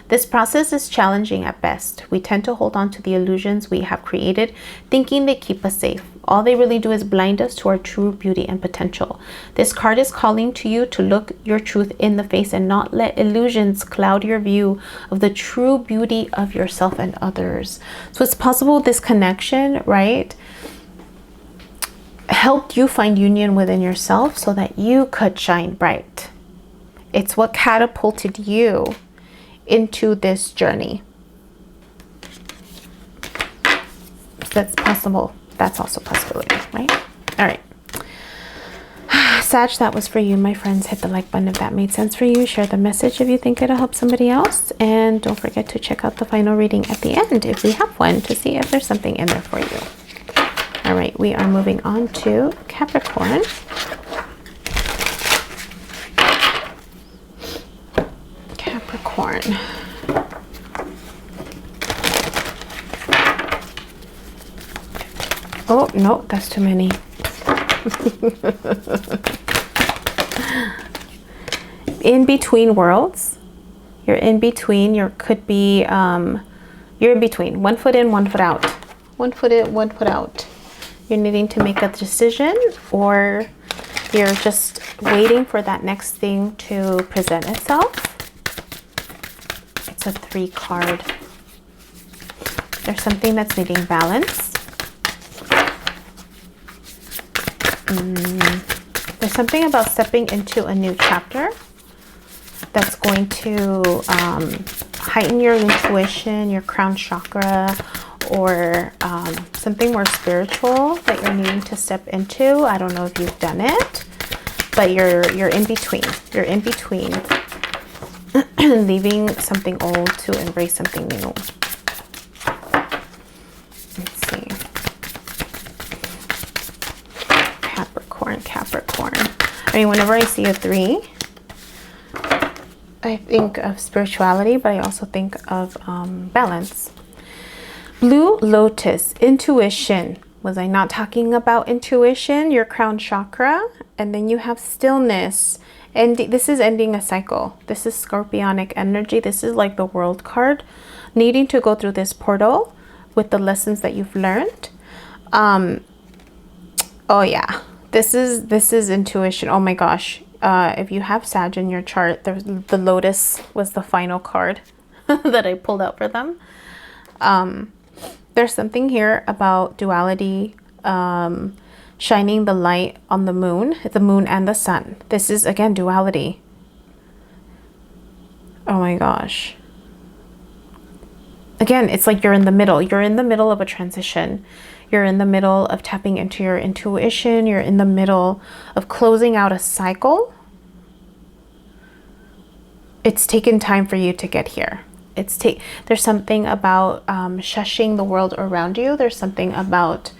This process is challenging at best. We tend to hold on to the illusions we have created, thinking they keep us safe. All they really do is blind us to our true beauty and potential. This card is calling to you to look your truth in the face and not let illusions cloud your view of the true beauty of yourself and others. So it's possible this connection, right, helped you find union within yourself so that you could shine bright. It's what catapulted you into this journey. That's possible. That's also a possibility, right? All right. Sag, that was for you, my friends. Hit the like button if that made sense for you. Share the message if you think it'll help somebody else. And don't forget to check out the final reading at the end, if we have one, to see if there's something in there for you. All right, we are moving on to Capricorn. Capricorn. Oh, no, that's too many. In between worlds. You're in between. You could be, you're in between. 1 foot in, 1 foot out. 1 foot in, 1 foot out. You're needing to make a decision, or you're just waiting for that next thing to present itself. It's a 3 card. There's something that's needing balance. There's something about stepping into a new chapter that's going to heighten your intuition, your crown chakra, or something more spiritual that you're needing to step into. I don't know if you've done it, but you're in between. You're in between leaving something old to embrace something new. Let's see. Capricorn. I mean, whenever I see a 3, I think of spirituality, but I also think of balance. Blue Lotus, intuition. Was I not talking about intuition? Your crown chakra. And then you have stillness. And this is ending a cycle. This is scorpionic energy. This is like the world card. Needing to go through this portal with the lessons that you've learned. Oh yeah. This is intuition. Oh my gosh. If you have Sag in your chart, the Lotus was the final card that I pulled out for them. There's something here about duality, shining the light on the moon and the sun. This is, again, duality. Oh my gosh. Again, it's like you're in the middle. You're in the middle of a transition. You're in the middle of tapping into your intuition. You're in the middle of closing out a cycle. It's taken time for you to get here. There's something about shushing the world around you. There's something about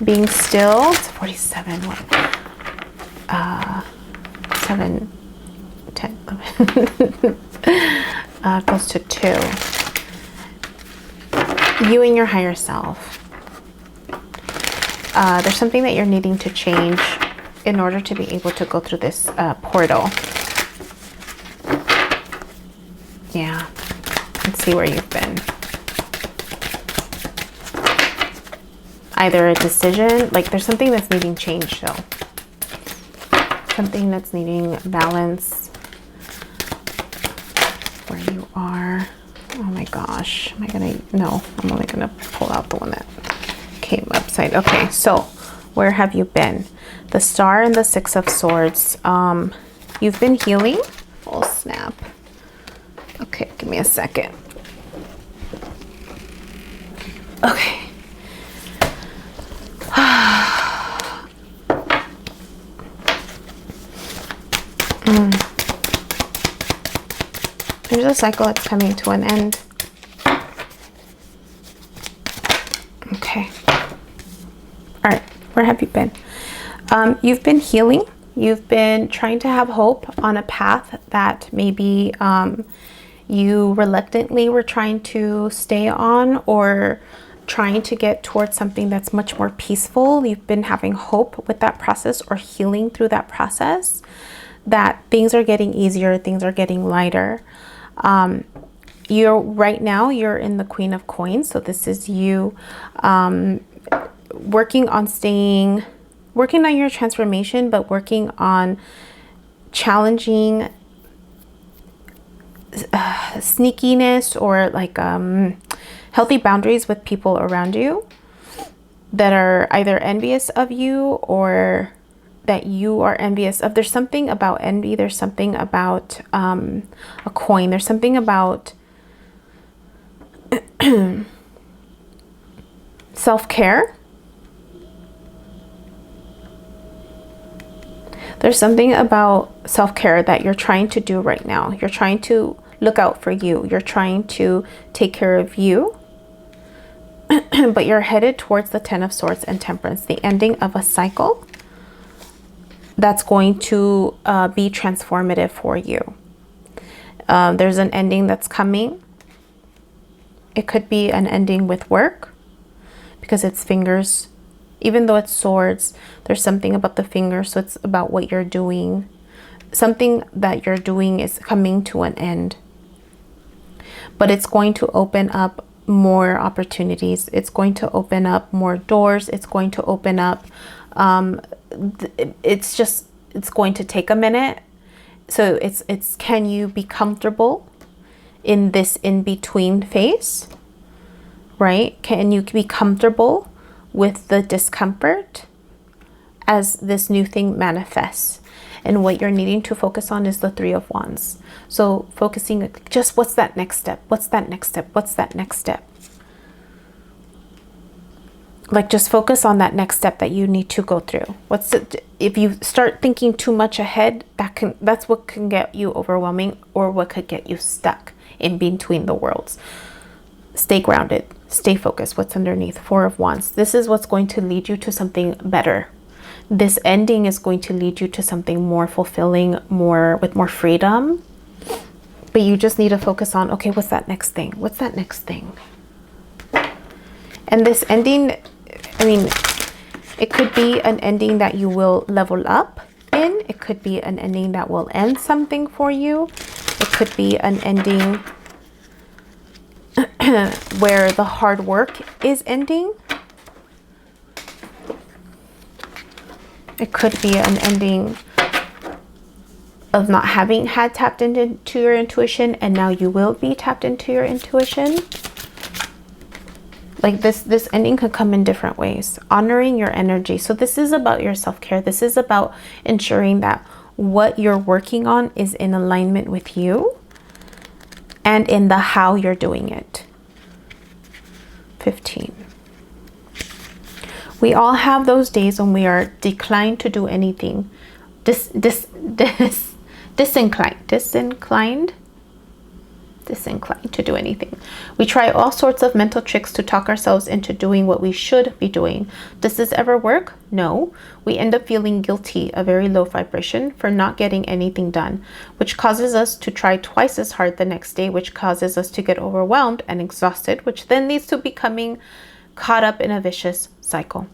being still. It's 47. What? 7, 10, 11. Goes to 2. You and your higher self. There's something that you're needing to change in order to be able to go through this portal. Yeah. Let's see where you've been. Either a decision, like there's something that's needing change though. Something that's needing balance. Where you are. Oh my gosh. I'm only gonna pull out the one that came upside. Okay, so where have you been? The Star and the 6 of Swords. You've been healing. Oh snap. Okay, give me a second. Okay. There's a cycle that's coming to an end. Okay. All right. Where have you been? You've been healing. You've been trying to have hope on a path that maybe you reluctantly were trying to stay on, or trying to get towards something that's much more peaceful. You've been having hope with that process, or healing through that process, that things are getting easier, things are getting lighter. Right now you're in the Queen of Coins. So this is you working on your transformation, but working on challenging sneakiness, or like healthy boundaries with people around you that are either envious of you or that you are envious of. There's something about envy. There's something about a coin. There's something about self-care. There's something about self-care that you're trying to do right now. You're trying to look out for you. You're trying to take care of you. But you're headed towards the Ten of Swords and Temperance, the ending of a cycle that's going to be transformative for you. There's an ending that's coming. It could be an ending with work, because it's fingers. Even though it's swords, there's something about the fingers. So it's about what you're doing. Something that you're doing is coming to an end. But it's going to open up more opportunities. It's going to open up more doors. It's going to open up, it's going to take a minute. So it's can you be comfortable in this in-between phase, right? Can you be comfortable with the discomfort as this new thing manifests? And what you're needing to focus on is the Three of Wands. So focusing just what's that next step? What's that next step? What's that next step? Like, just focus on that next step that you need to go through. If you start thinking too much ahead, that's what can get you overwhelming, or what could get you stuck in between the worlds. Stay grounded, stay focused. What's underneath? Four of Wands. This is what's going to lead you to something better. This ending is going to lead you to something more fulfilling, with more freedom. But you just need to focus on, okay, what's that next thing? What's that next thing? And this ending, I mean, it could be an ending that you will level up in. It could be an ending that will end something for you. It could be an ending where the hard work is ending. It could be an ending of not having had tapped into your intuition, and now you will be tapped into your intuition. Like this ending could come in different ways. Honoring your energy. So this is about your self-care. This is about ensuring that what you're working on is in alignment with you and in the how you're doing it. 15. We all have those days when we are declined to do anything. Disinclined to do anything. We try all sorts of mental tricks to talk ourselves into doing what we should be doing. Does this ever work? No. We end up feeling guilty, a very low vibration, for not getting anything done, which causes us to try twice as hard the next day, which causes us to get overwhelmed and exhausted, which then leads to becoming caught up in a vicious cycle.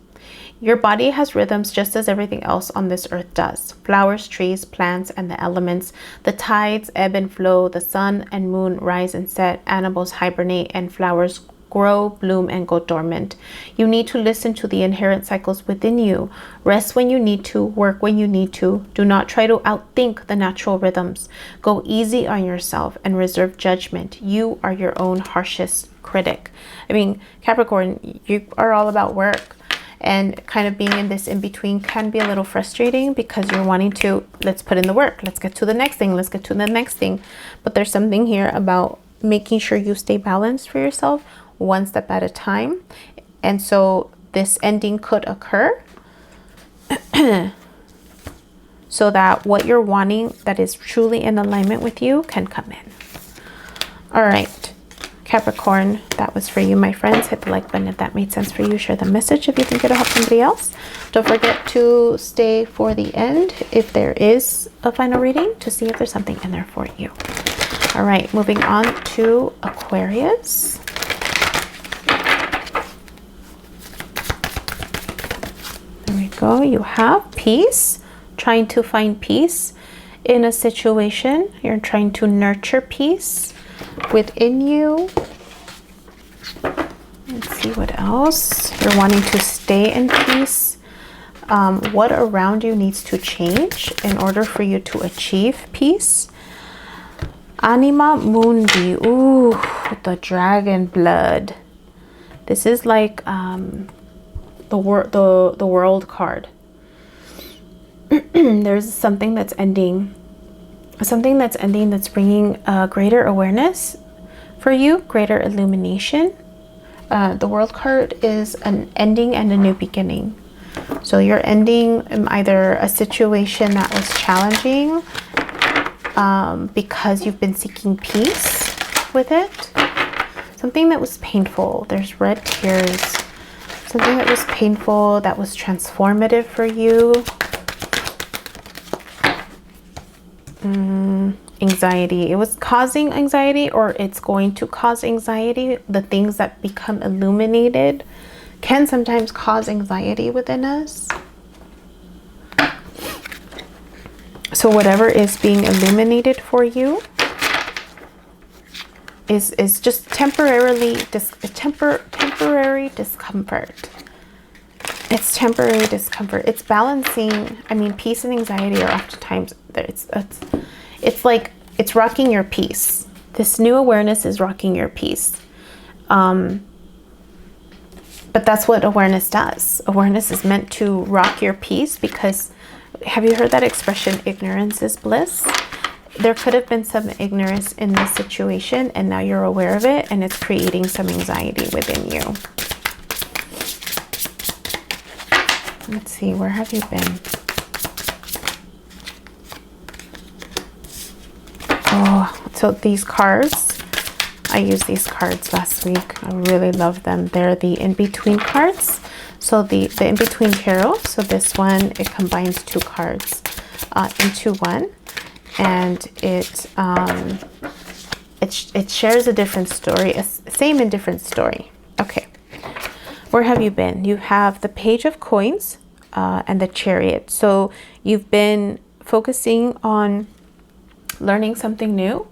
Your body has rhythms just as everything else on this earth does. Flowers, trees, plants, and the elements. The tides ebb and flow. The sun and moon rise and set. Animals hibernate, and flowers grow, bloom, and go dormant. You need to listen to the inherent cycles within you. Rest when you need to. Work when you need to. Do not try to outthink the natural rhythms. Go easy on yourself and reserve judgment. You are your own harshest critic. I mean, Capricorn, you are all about work. And kind of being in this in-between can be a little frustrating, because you're wanting to, let's put in the work. Let's get to the next thing. Let's get to the next thing. But there's something here about making sure you stay balanced for yourself, one step at a time. And so this ending could occur so that what you're wanting that is truly in alignment with you can come in. All right, Capricorn, that was for you, my friends. Hit the like button if that made sense for you. Share the message if you think it'll help somebody else. Don't forget to stay for the end if there is a final reading, to see if there's something in there for you. All right, moving on to Aquarius. There we go. You have peace, trying to find peace in a situation. You're trying to nurture peace within you. Let's see what else. You're wanting to stay in peace. What around you needs to change in order for you to achieve peace. Anima Mundi. Ooh, the dragon blood. This is like the world card. There's something that's ending. Something that's ending, that's bringing greater awareness for you, greater illumination. The world card is an ending and a new beginning. So you're ending either a situation that was challenging because you've been seeking peace with it. Something that was painful. There's red tears. Something that was painful, that was transformative for you. Anxiety. It was causing anxiety, or it's going to cause anxiety. The things that become illuminated can sometimes cause anxiety within us. So whatever is being illuminated for you is just temporary discomfort. It's temporary discomfort. It's balancing. I mean, peace and anxiety are oftentimes there. It's like it's rocking your peace. This new awareness is rocking your peace. But that's what awareness does. Awareness is meant to rock your peace, because have you heard that expression, ignorance is bliss? There could have been some ignorance in this situation, and now you're aware of it, and it's creating some anxiety within you. Let's see, where have you been? Oh, so these cards, I used these cards last week. I really love them. They're the in-between cards. So the in-between tarot. So this one, it combines two cards into one, and it shares a different story, same and different story. Okay, where have you been? You have the Page of Coins and the Chariot. So you've been focusing on learning something new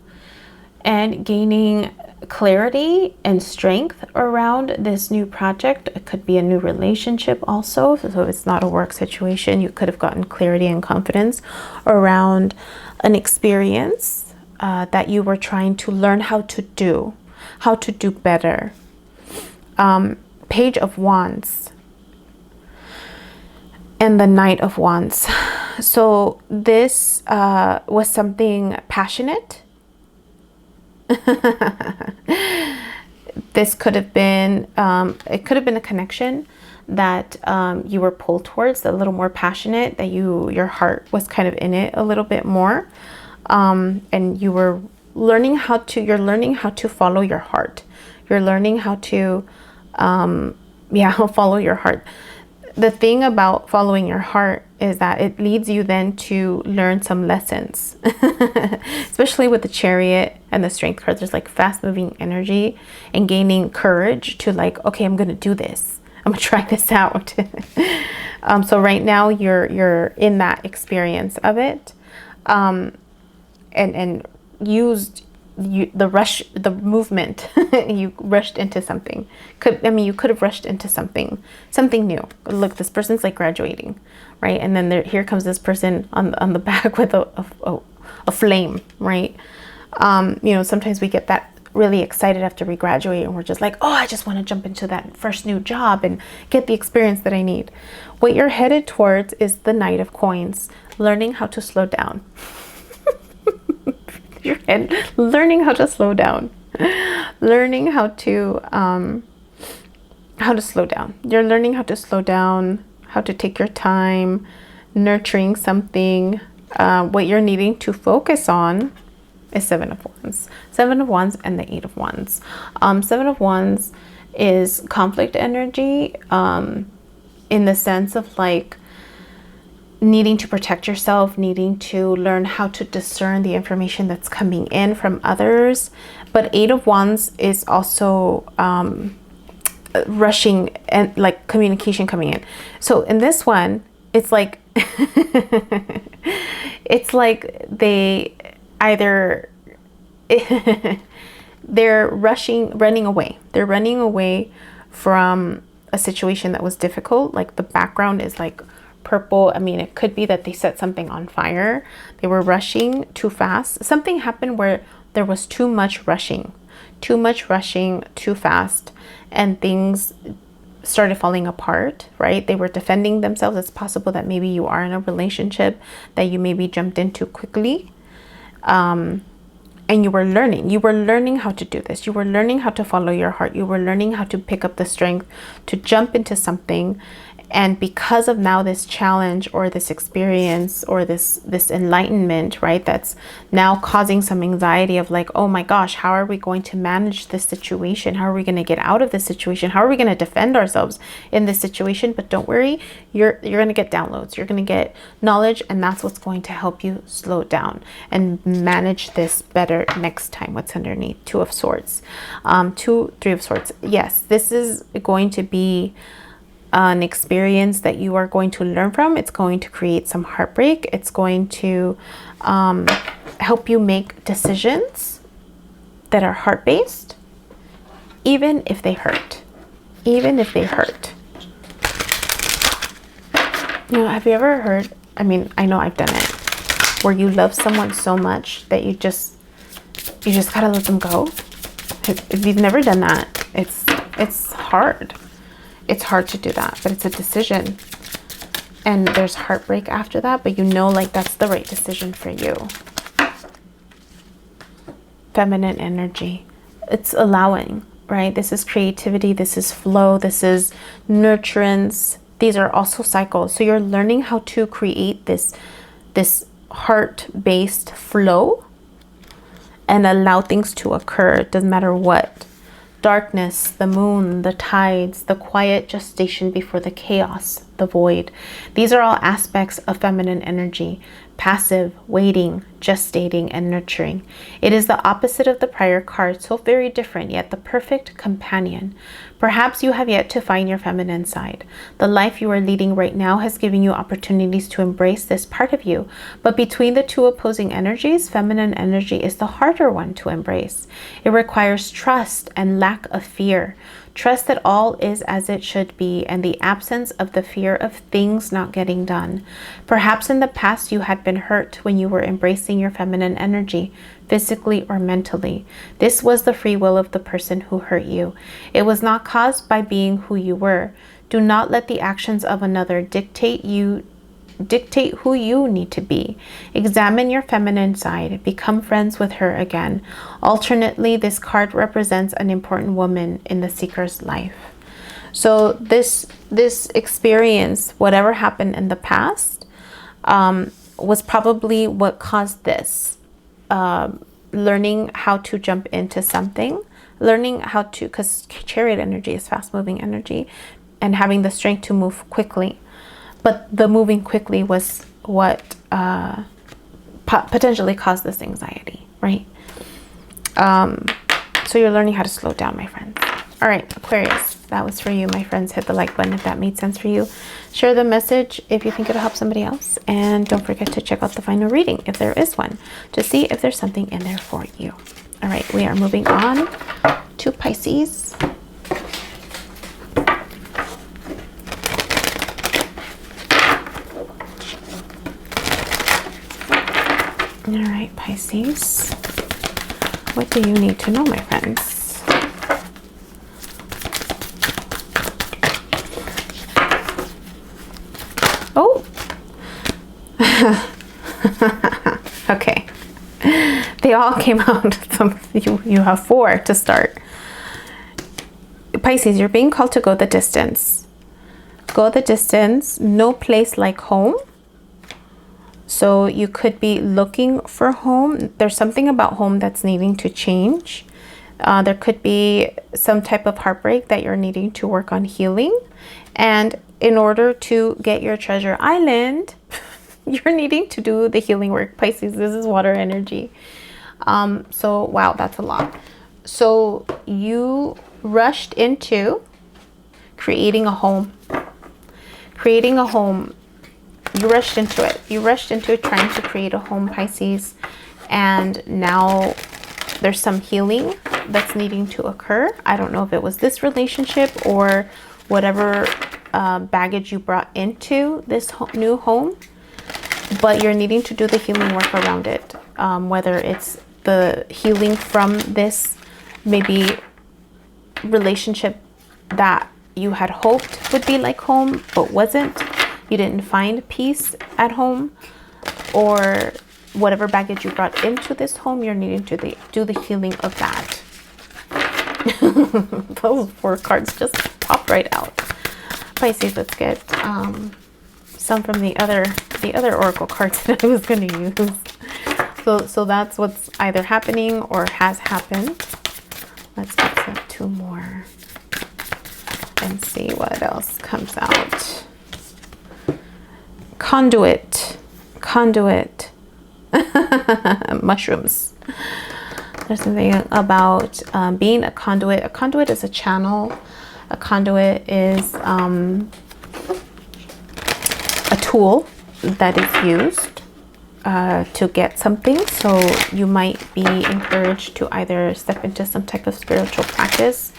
and gaining clarity and strength around this new project. It could be a new relationship also. So if it's not a work situation, you could have gotten clarity and confidence around an experience that you were trying to learn how to do better. Page of Wands and the Knight of Wands. So this was something passionate. This could have been, it could have been a connection that you were pulled towards, a little more passionate, that your heart was kind of in it a little bit more. And you were learning you're learning how to follow your heart. You're learning how to, follow your heart. The thing about following your heart is that it leads you then to learn some lessons, especially with the Chariot and the Strength card. There's like fast moving energy and gaining courage to like, okay, I'm going to do this. I'm gonna try this out. So right now you're in that experience of it, and used the movement. You rushed into something. You could have rushed into something new. Look, this person's like graduating, right? And then here comes this person on the back with a flame, right? Sometimes we get that really excited after we graduate, and we're just like, oh, I just want to jump into that first new job and get the experience that I need. What you're headed towards is the Knight of Coins, learning how to slow down. Learning how to slow down, learning how to slow down. You're learning how to slow down, how to take your time, nurturing something. What you're needing to focus on is Seven of Wands. Seven of Wands and the Eight of Wands. Seven of Wands is conflict energy, in the sense of like needing to protect yourself, needing to learn how to discern the information that's coming in from others. But Eight of Wands is also rushing and like communication coming in. So in this one, it's like it's like they either they're running away. They're running away from a situation that was difficult. Like the background is like purple. I mean, it could be that they set something on fire. They were rushing too fast. Something happened where there was too much rushing too fast, and things started falling apart, right? They were defending themselves. It's possible that maybe you are in a relationship that you maybe jumped into quickly, and you were learning how to do this. You were learning how to follow your heart. You were learning how to pick up the strength to jump into something. And because of now this challenge or this experience or this enlightenment, right, that's now causing some anxiety of like, oh my gosh, how are we going to manage this situation? How are we going to get out of this situation? How are we going to defend ourselves in this situation? But don't worry, you're going to get downloads. You're going to get knowledge, and that's what's going to help you slow down and manage this better next time. What's underneath? Two of Swords. Three of Swords. Yes, this is going to be an experience that you are going to learn from. It's going to create some heartbreak. It's going to help you make decisions that are heart-based, even if they hurt. Even if they hurt. You know, have you ever heard, I mean, I know I've done it, where you love someone so much that you just gotta let them go? If you've never done that, it's hard. It's hard to do that, but it's a decision. And there's heartbreak after that, but you know, like, that's the right decision for you. Feminine energy. It's allowing, right? This is creativity. This is flow. This is nurturance. These are also cycles. So you're learning how to create this heart-based flow and allow things to occur. It doesn't matter what. Darkness, the moon, the tides, the quiet gestation before the chaos, the void. These are all aspects of feminine energy. Passive, waiting, gestating, and nurturing. It is the opposite of the prior card, so very different, yet the perfect companion. Perhaps you have yet to find your feminine side. The life you are leading right now has given you opportunities to embrace this part of you, but between the two opposing energies, feminine energy is the harder one to embrace. It requires trust and lack of fear. Trust that all is as it should be, and the absence of the fear of things not getting done. Perhaps in the past you had been hurt when you were embracing your feminine energy, physically or mentally. This was the free will of the person who hurt you. It was not caused by being who you were. Do not let the actions of another dictate who you need to be. Examine your feminine side. Become friends with her again. Alternately, this card represents an important woman in the seeker's life. So this experience, whatever happened in the past, was probably what caused this. Learning how to jump into something, learning how to, because chariot energy is fast moving energy, and having the strength to move quickly. But the moving quickly was what potentially caused this anxiety, right? So you're learning how to slow down, my friends. All right, Aquarius, that was for you, my friends. Hit the like button if that made sense for you. Share the message if you think it'll help somebody else. And don't forget to check out the final reading, if there is one, to see if there's something in there for you. All right, we are moving on to Pisces. All right, Pisces, what do you need to know, my friends? Oh, okay. They all came out. You have 4 to start. Pisces, you're being called to go the distance. Go the distance. No place like home. So you could be looking for a home. There's something about home that's needing to change. There could be some type of heartbreak that you're needing to work on healing. And in order to get your treasure island, you're needing to do the healing work. Pisces, this is water energy. So, wow, that's a lot. So you rushed into creating a home. Creating a home. You rushed into it. You rushed into trying to create a home, Pisces. And now there's some healing that's needing to occur. I don't know if it was this relationship or whatever baggage you brought into this new home, but you're needing to do the healing work around it. Whether it's the healing from this maybe relationship that you had hoped would be like home, but wasn't. You didn't find peace at home, or whatever baggage you brought into this home, you're needing to do the healing of that. Those 4 cards just popped right out. Pisces, let's get some from the other oracle cards that I was going to use. So that's what's either happening or has happened. Let's get some 2 more and see what else comes out. Conduit. Mushrooms. There's something about being a conduit. A conduit is a channel. A conduit is a tool that is used to get something. So you might be encouraged to either step into some type of spiritual practice,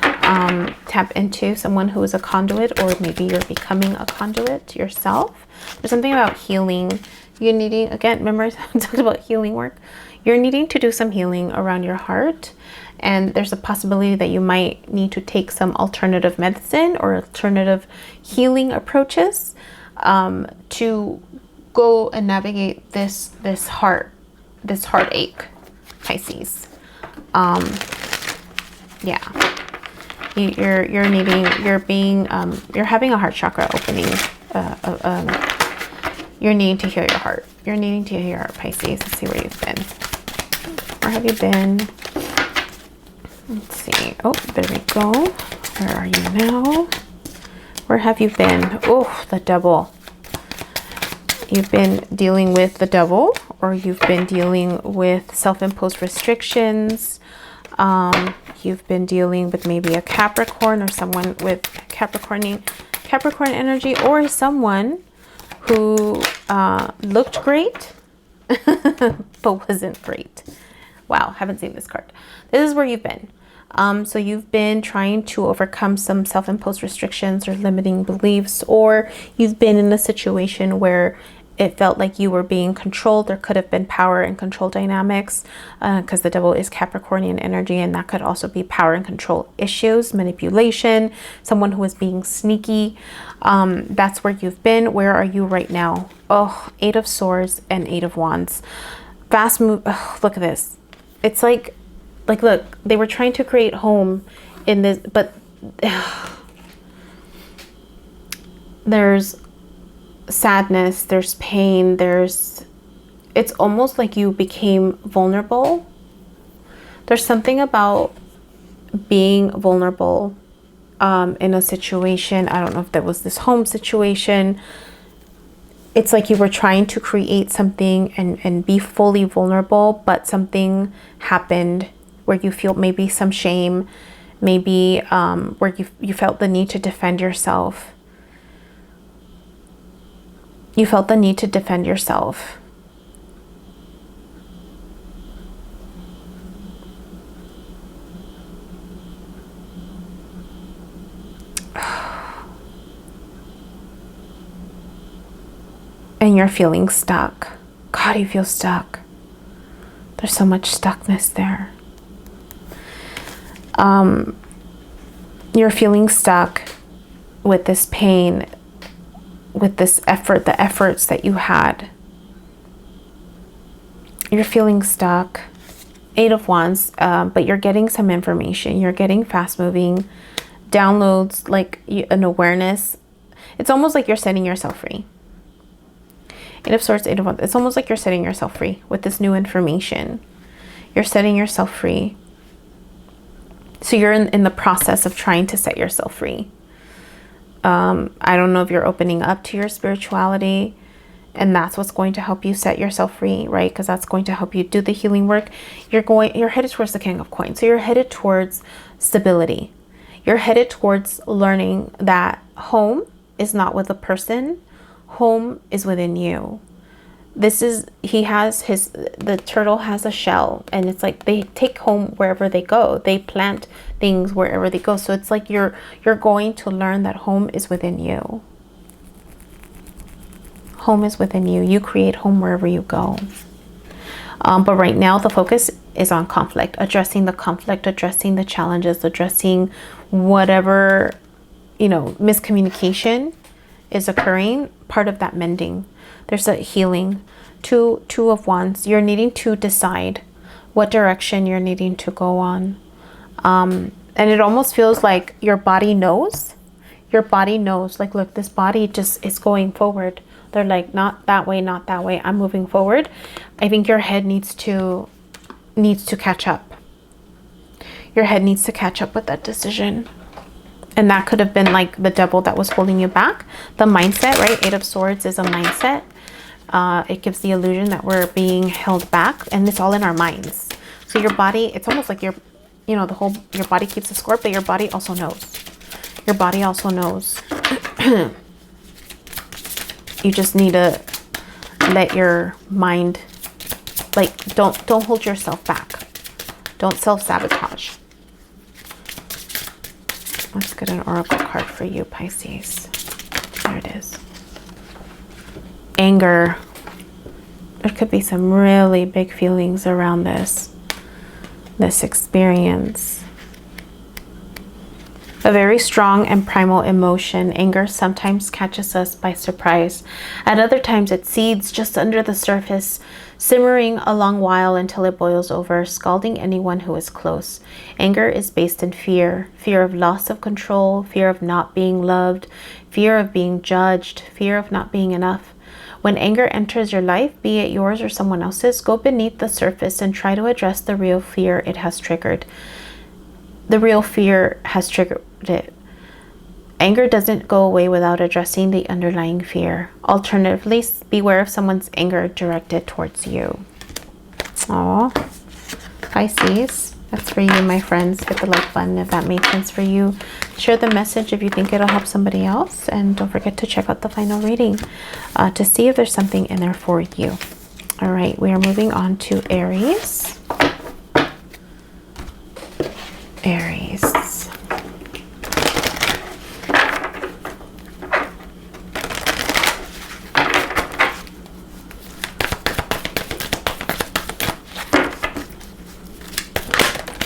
tap into someone who is a conduit, or maybe you're becoming a conduit yourself. There's something about healing. You're needing, again, remember I talked about healing work. You're needing to do some healing around your heart. And there's a possibility that you might need to take some alternative medicine or alternative healing approaches to go and navigate this heartache, Pisces. Yeah. You're having a heart chakra opening. You're needing to heal your heart. You're needing to heal your heart, Pisces. Let's see where you've been. Where have you been? Let's see. Oh, there we go. Where are you now? Where have you been? Oh, the devil. You've been dealing with the devil, or you've been dealing with self-imposed restrictions. You've been dealing with maybe a Capricorn or someone with Capricorn energy, or someone who looked great but wasn't great. Wow, haven't seen this card. This is where you've been. So you've been trying to overcome some self-imposed restrictions or limiting beliefs, or you've been in a situation where it felt like you were being controlled. There could have been power and control dynamics, because the devil is Capricornian energy, and that could also be power and control issues, manipulation, someone who is being sneaky. That's where you've been. Where are you right now? Oh, 8 of Swords and 8 of Wands. Fast move. Oh, look at this. It's like look, they were trying to create home in this, but there's sadness, there's pain, it's almost like you became vulnerable. There's something about being vulnerable in a situation. I don't know if that was this home situation. It's like you were trying to create something and be fully vulnerable, but something happened where you feel maybe some shame, maybe where you felt the need to defend yourself. You felt the need to defend yourself. And you're feeling stuck. God, you feel stuck. There's so much stuckness there. You're feeling stuck with this pain, with this effort, the efforts that you had. You're feeling stuck. 8 of Wands, but you're getting some information. You're getting fast moving downloads, like an awareness. It's almost like you're setting yourself free. Eight of Swords, Eight of Wands. It's almost like you're setting yourself free with this new information. You're setting yourself free. So you're in the process of trying to set yourself free. I don't know if you're opening up to your spirituality, and that's what's going to help you set yourself free, right? Because that's going to help you do the healing work. You're headed towards the King of Coins. So you're headed towards stability. You're headed towards learning that home is not with a person. Home is within you. This is, the turtle has a shell, and it's like they take home wherever they go. They plant things wherever they go. So it's like you're going to learn that home is within you. Home is within you. You create home wherever you go. But right now the focus is on conflict, addressing the conflict, addressing the challenges, addressing whatever, miscommunication is occurring. Part of that mending. There's a healing. Two of Wands. You're needing to decide what direction you're needing to go on. And it almost feels like your body knows. Your body knows. Like, look, this body just is going forward. They're like, not that way, not that way. I'm moving forward. I think your head needs to catch up. Your head needs to catch up with that decision. And that could have been like the devil that was holding you back. The mindset, right? Eight of Swords is a mindset. It gives the illusion that we're being held back, and it's all in our minds. So your body, it's almost like your body keeps a score, but your body also knows. Your body also knows. You just need to let your mind, like, don't hold yourself back. Don't self-sabotage. Let's get an oracle card for you, Pisces. There it is. Anger. There could be some really big feelings around this experience. A very strong and primal emotion. Anger sometimes catches us by surprise. At other times it seeds just under the surface, simmering a long while until it boils over, scalding anyone who is close. Anger is based in fear. Fear of loss of control, fear of not being loved, fear of being judged, fear of not being enough. When anger enters your life, be it yours or someone else's, go beneath the surface and try to address the real fear it has triggered. The real fear has triggered it. Anger doesn't go away without addressing the underlying fear. Alternatively, beware of someone's anger directed towards you. Aw, Pisces, that's for you, my friends. Hit the like button if that made sense for you. Share the message if you think it'll help somebody else. And don't forget to check out the final reading to see if there's something in there for you. All right, we are moving on to Aries. Aries.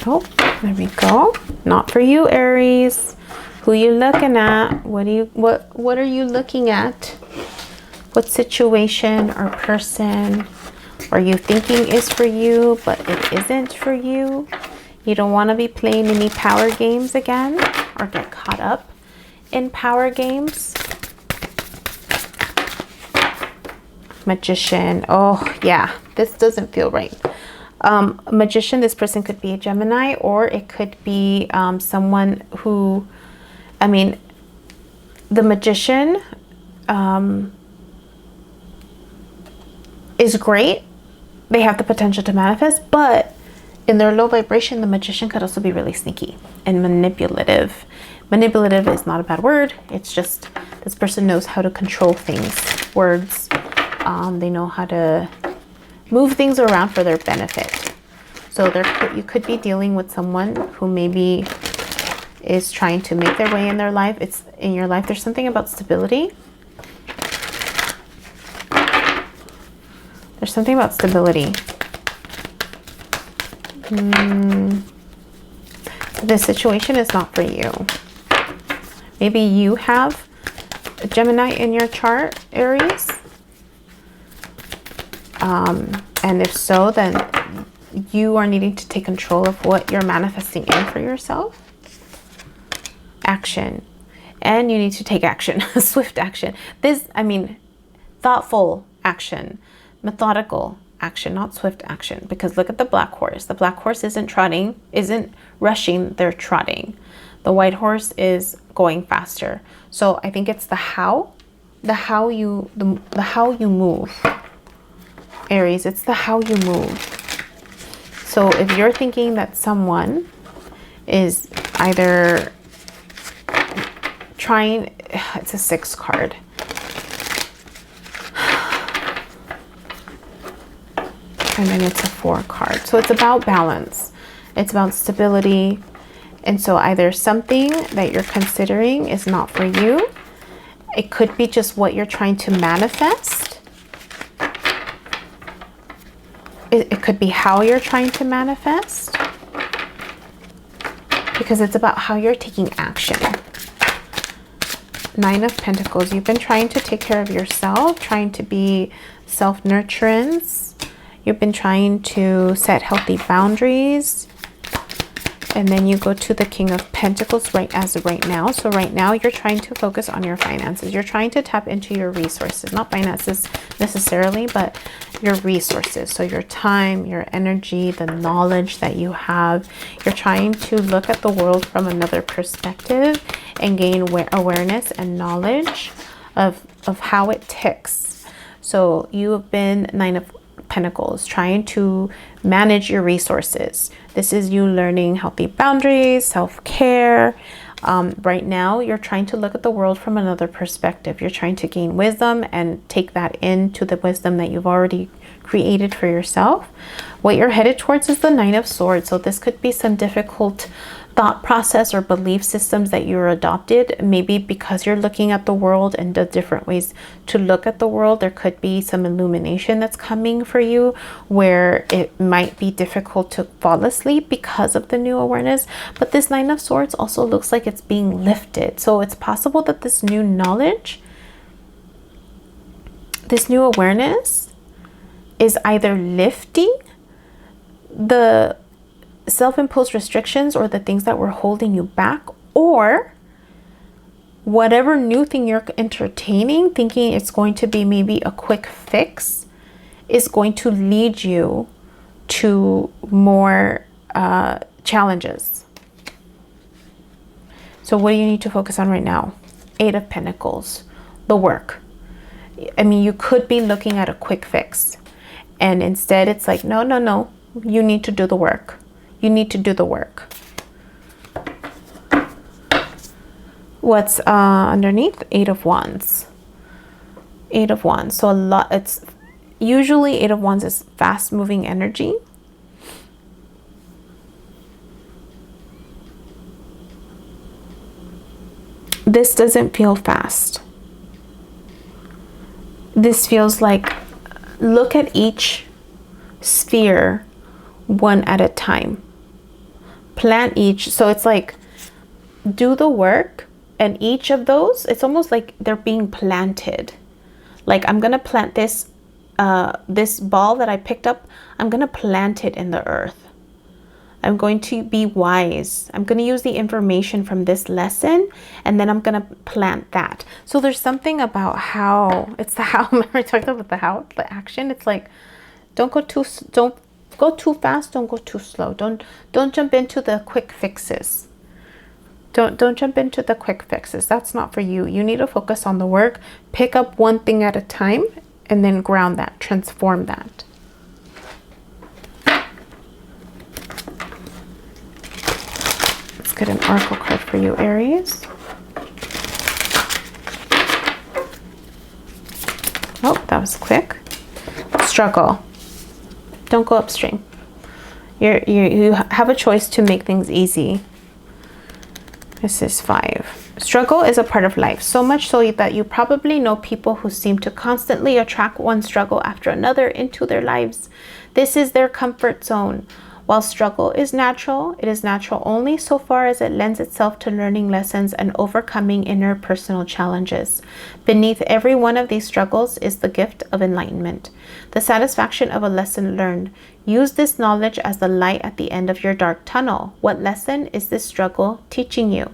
Oh, there we go. Not for you, Aries. Who you looking at? What are you looking at? What situation or person are you thinking is for you, but it isn't for you? You don't want to be playing any power games again or get caught up in power games. Magician. Oh, yeah. This doesn't feel right. Magician, this person could be a Gemini, or it could be someone who, the magician is great. They have the potential to manifest, but in their low vibration, the magician could also be really sneaky and manipulative. Manipulative is not a bad word. It's just this person knows how to control things, words. They know how to move things around for their benefit. So you could be dealing with someone who maybe is trying to make their way in their life. It's in your life. There's something about stability. There's something about stability. This situation is not for you. Maybe you have a Gemini in your chart, Aries. And if so, then you are needing to take control of what you're manifesting in for yourself. Action. And you need to take action, swift action. Thoughtful action, methodical action, not swift action. Because look at the black horse. The black horse isn't rushing, they're trotting. The white horse is going faster. So I think it's the how you move. Aries, it's the how you move. So if you're thinking that someone is either trying, it's a 6 card. And then it's a 4 card. So it's about balance. It's about stability. And so either something that you're considering is not for you. It could be just what you're trying to manifest. It could be how you're trying to manifest. Because it's about how you're taking action. 9 of Pentacles. You've been trying to take care of yourself, trying to be self-nurturance. You've been trying to set healthy boundaries. And then you go to the King of Pentacles right now. So right now you're trying to focus on your finances. You're trying to tap into your resources, not finances necessarily, but your resources. So your time, your energy, the knowledge that you have. You're trying to look at the world from another perspective and gain awareness and knowledge of how it ticks. So you have been 9 of Pentacles, trying to manage your resources. This is you learning healthy boundaries, self-care. Right now, you're trying to look at the world from another perspective. You're trying to gain wisdom and take that into the wisdom that you've already created for yourself. What you're headed towards is the 9 of Swords. So this could be some difficult thought process or belief systems that you're adopted, maybe because you're looking at the world and the different ways to look at the world. There could be some illumination that's coming for you where it might be difficult to fall asleep because of the new awareness. But this 9 of Swords also looks like it's being lifted. So it's possible that this new knowledge, this new awareness is either lifting the self-imposed restrictions or the things that were holding you back, or whatever new thing you're entertaining, thinking it's going to be maybe a quick fix, is going to lead you to more challenges. So what do you need to focus on right now? 8 of Pentacles, the work. I mean, you could be looking at a quick fix, and instead it's like, no, you need to do the work. You need to do the work. What's underneath? 8 of Wands. 8 of Wands. So it's usually 8 of Wands is fast moving energy. This doesn't feel fast. This feels like, look at each sphere one at a time. Plant each. So it's like, do the work, and each of those, it's almost like they're being planted. Like, I'm gonna plant this this ball that I picked up. I'm gonna plant it in the earth. I'm going to be wise. I'm going to use the information from this lesson, and then I'm going to plant that. So there's something about how, it's the how, remember I talked about the how, the action. It's like, don't go too fast, don't go too slow. Don't jump into the quick fixes. Don't jump into the quick fixes. That's not for you. You need to focus on the work. Pick up one thing at a time and then ground that, transform that. Let's get an oracle card for you, Aries. Oh, that was quick. Struggle. Don't go upstream. You have a choice to make things easy. This is 5. Struggle is a part of life, so much so that you probably know people who seem to constantly attract one struggle after another into their lives. This is their comfort zone. While struggle is natural, it is natural only so far as it lends itself to learning lessons and overcoming interpersonal challenges. Beneath every one of these struggles is the gift of enlightenment, the satisfaction of a lesson learned. Use this knowledge as the light at the end of your dark tunnel. What lesson is this struggle teaching you?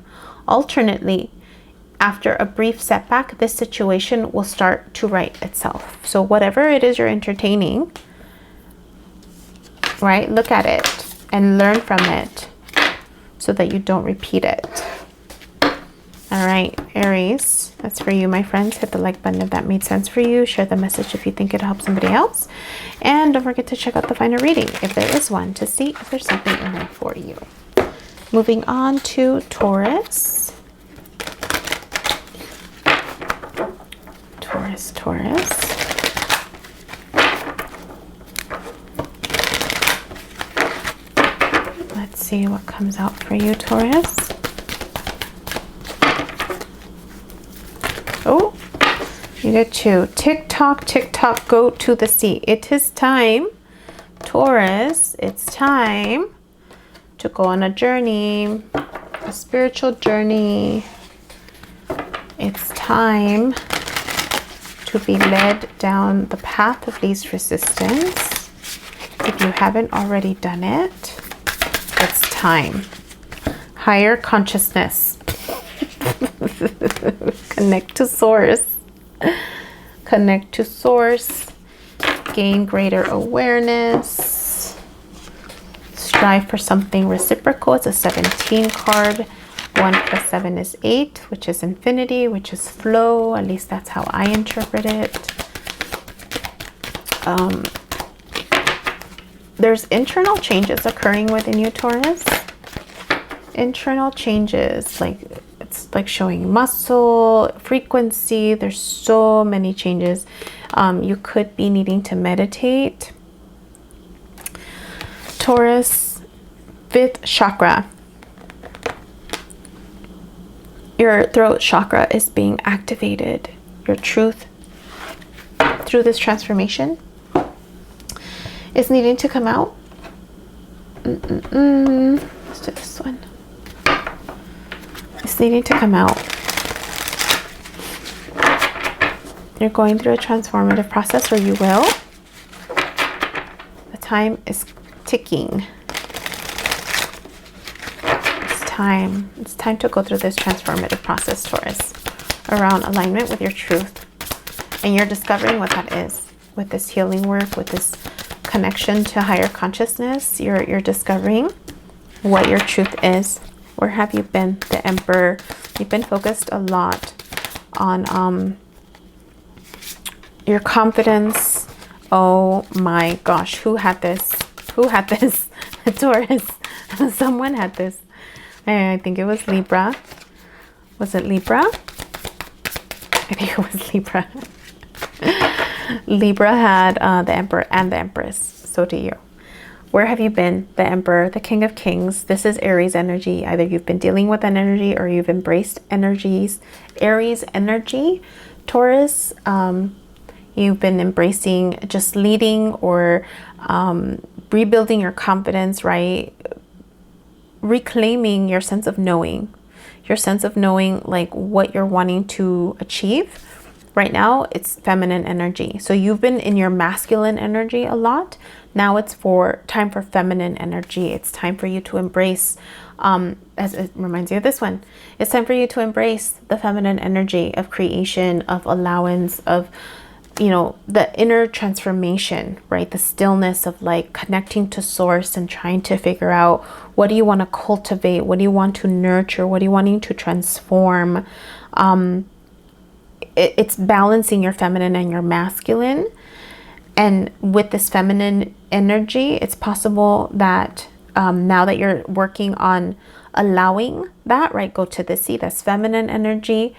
Alternately, After a brief setback, this situation will start to right itself. So whatever it is you're entertaining, right? Look at it and learn from it so that you don't repeat it. All right, Aries, that's for you, my friends. Hit the like button if that made sense for you. Share the message if you think it'll help somebody else. And don't forget to check out the final reading, if there is one, to see if there's something in there for you. Moving on to Taurus. Taurus. Let's see what comes out for you, Taurus. Oh, you get 2. Tick tock, go to the sea. It is time, Taurus, it's time to go on a journey, a spiritual journey. It's time to be led down the path of least resistance. If you haven't already done it, it's time. Higher consciousness. Connect to source. Connect to source. Gain greater awareness. Strive for something reciprocal. It's a 17 card. 1 plus 7 is 8, which is infinity, which is flow. At least that's how I interpret it. There's internal changes occurring within you, Taurus. Internal changes, like it's like showing muscle, frequency. There's so many changes. You could be needing to meditate. Taurus, 5th chakra. Your throat chakra is being activated. Your truth through this transformation is needing to come out. Let's do this one. It's needing to come out. You're going through a transformative process, or you will. The time is ticking. It's time to go through this transformative process, Taurus, around alignment with your truth. And you're discovering what that is with this healing work, with this connection to higher consciousness. You're discovering what your truth is. Where have you been? The Emperor. You've been focused a lot on your confidence. Oh my gosh, who had this? Who had this? Taurus. Someone had this. I think it was Libra. Was it Libra? I think it was Libra. Libra had the Emperor and the Empress. So do you. Where have you been? The Emperor, the King of Kings. This is Aries energy. Either you've been dealing with an energy or you've embraced energies. Aries energy. Taurus, you've been embracing just leading or rebuilding your confidence, right? Reclaiming your sense of knowing. Your sense of knowing like what you're wanting to achieve. Right now, it's feminine energy. So you've been in your masculine energy a lot. Now it's time for feminine energy. It's time for you to embrace, as it reminds you of this one, it's time for you to embrace the feminine energy of creation, of allowance, of, you know, the inner transformation, right? The stillness of like connecting to source and trying to figure out what do you want to cultivate? What do you want to nurture? What are you wanting to transform? It's balancing your feminine and your masculine. And with this feminine energy, it's possible that now that you're working on allowing that, right? Go to the sea, that's feminine energy.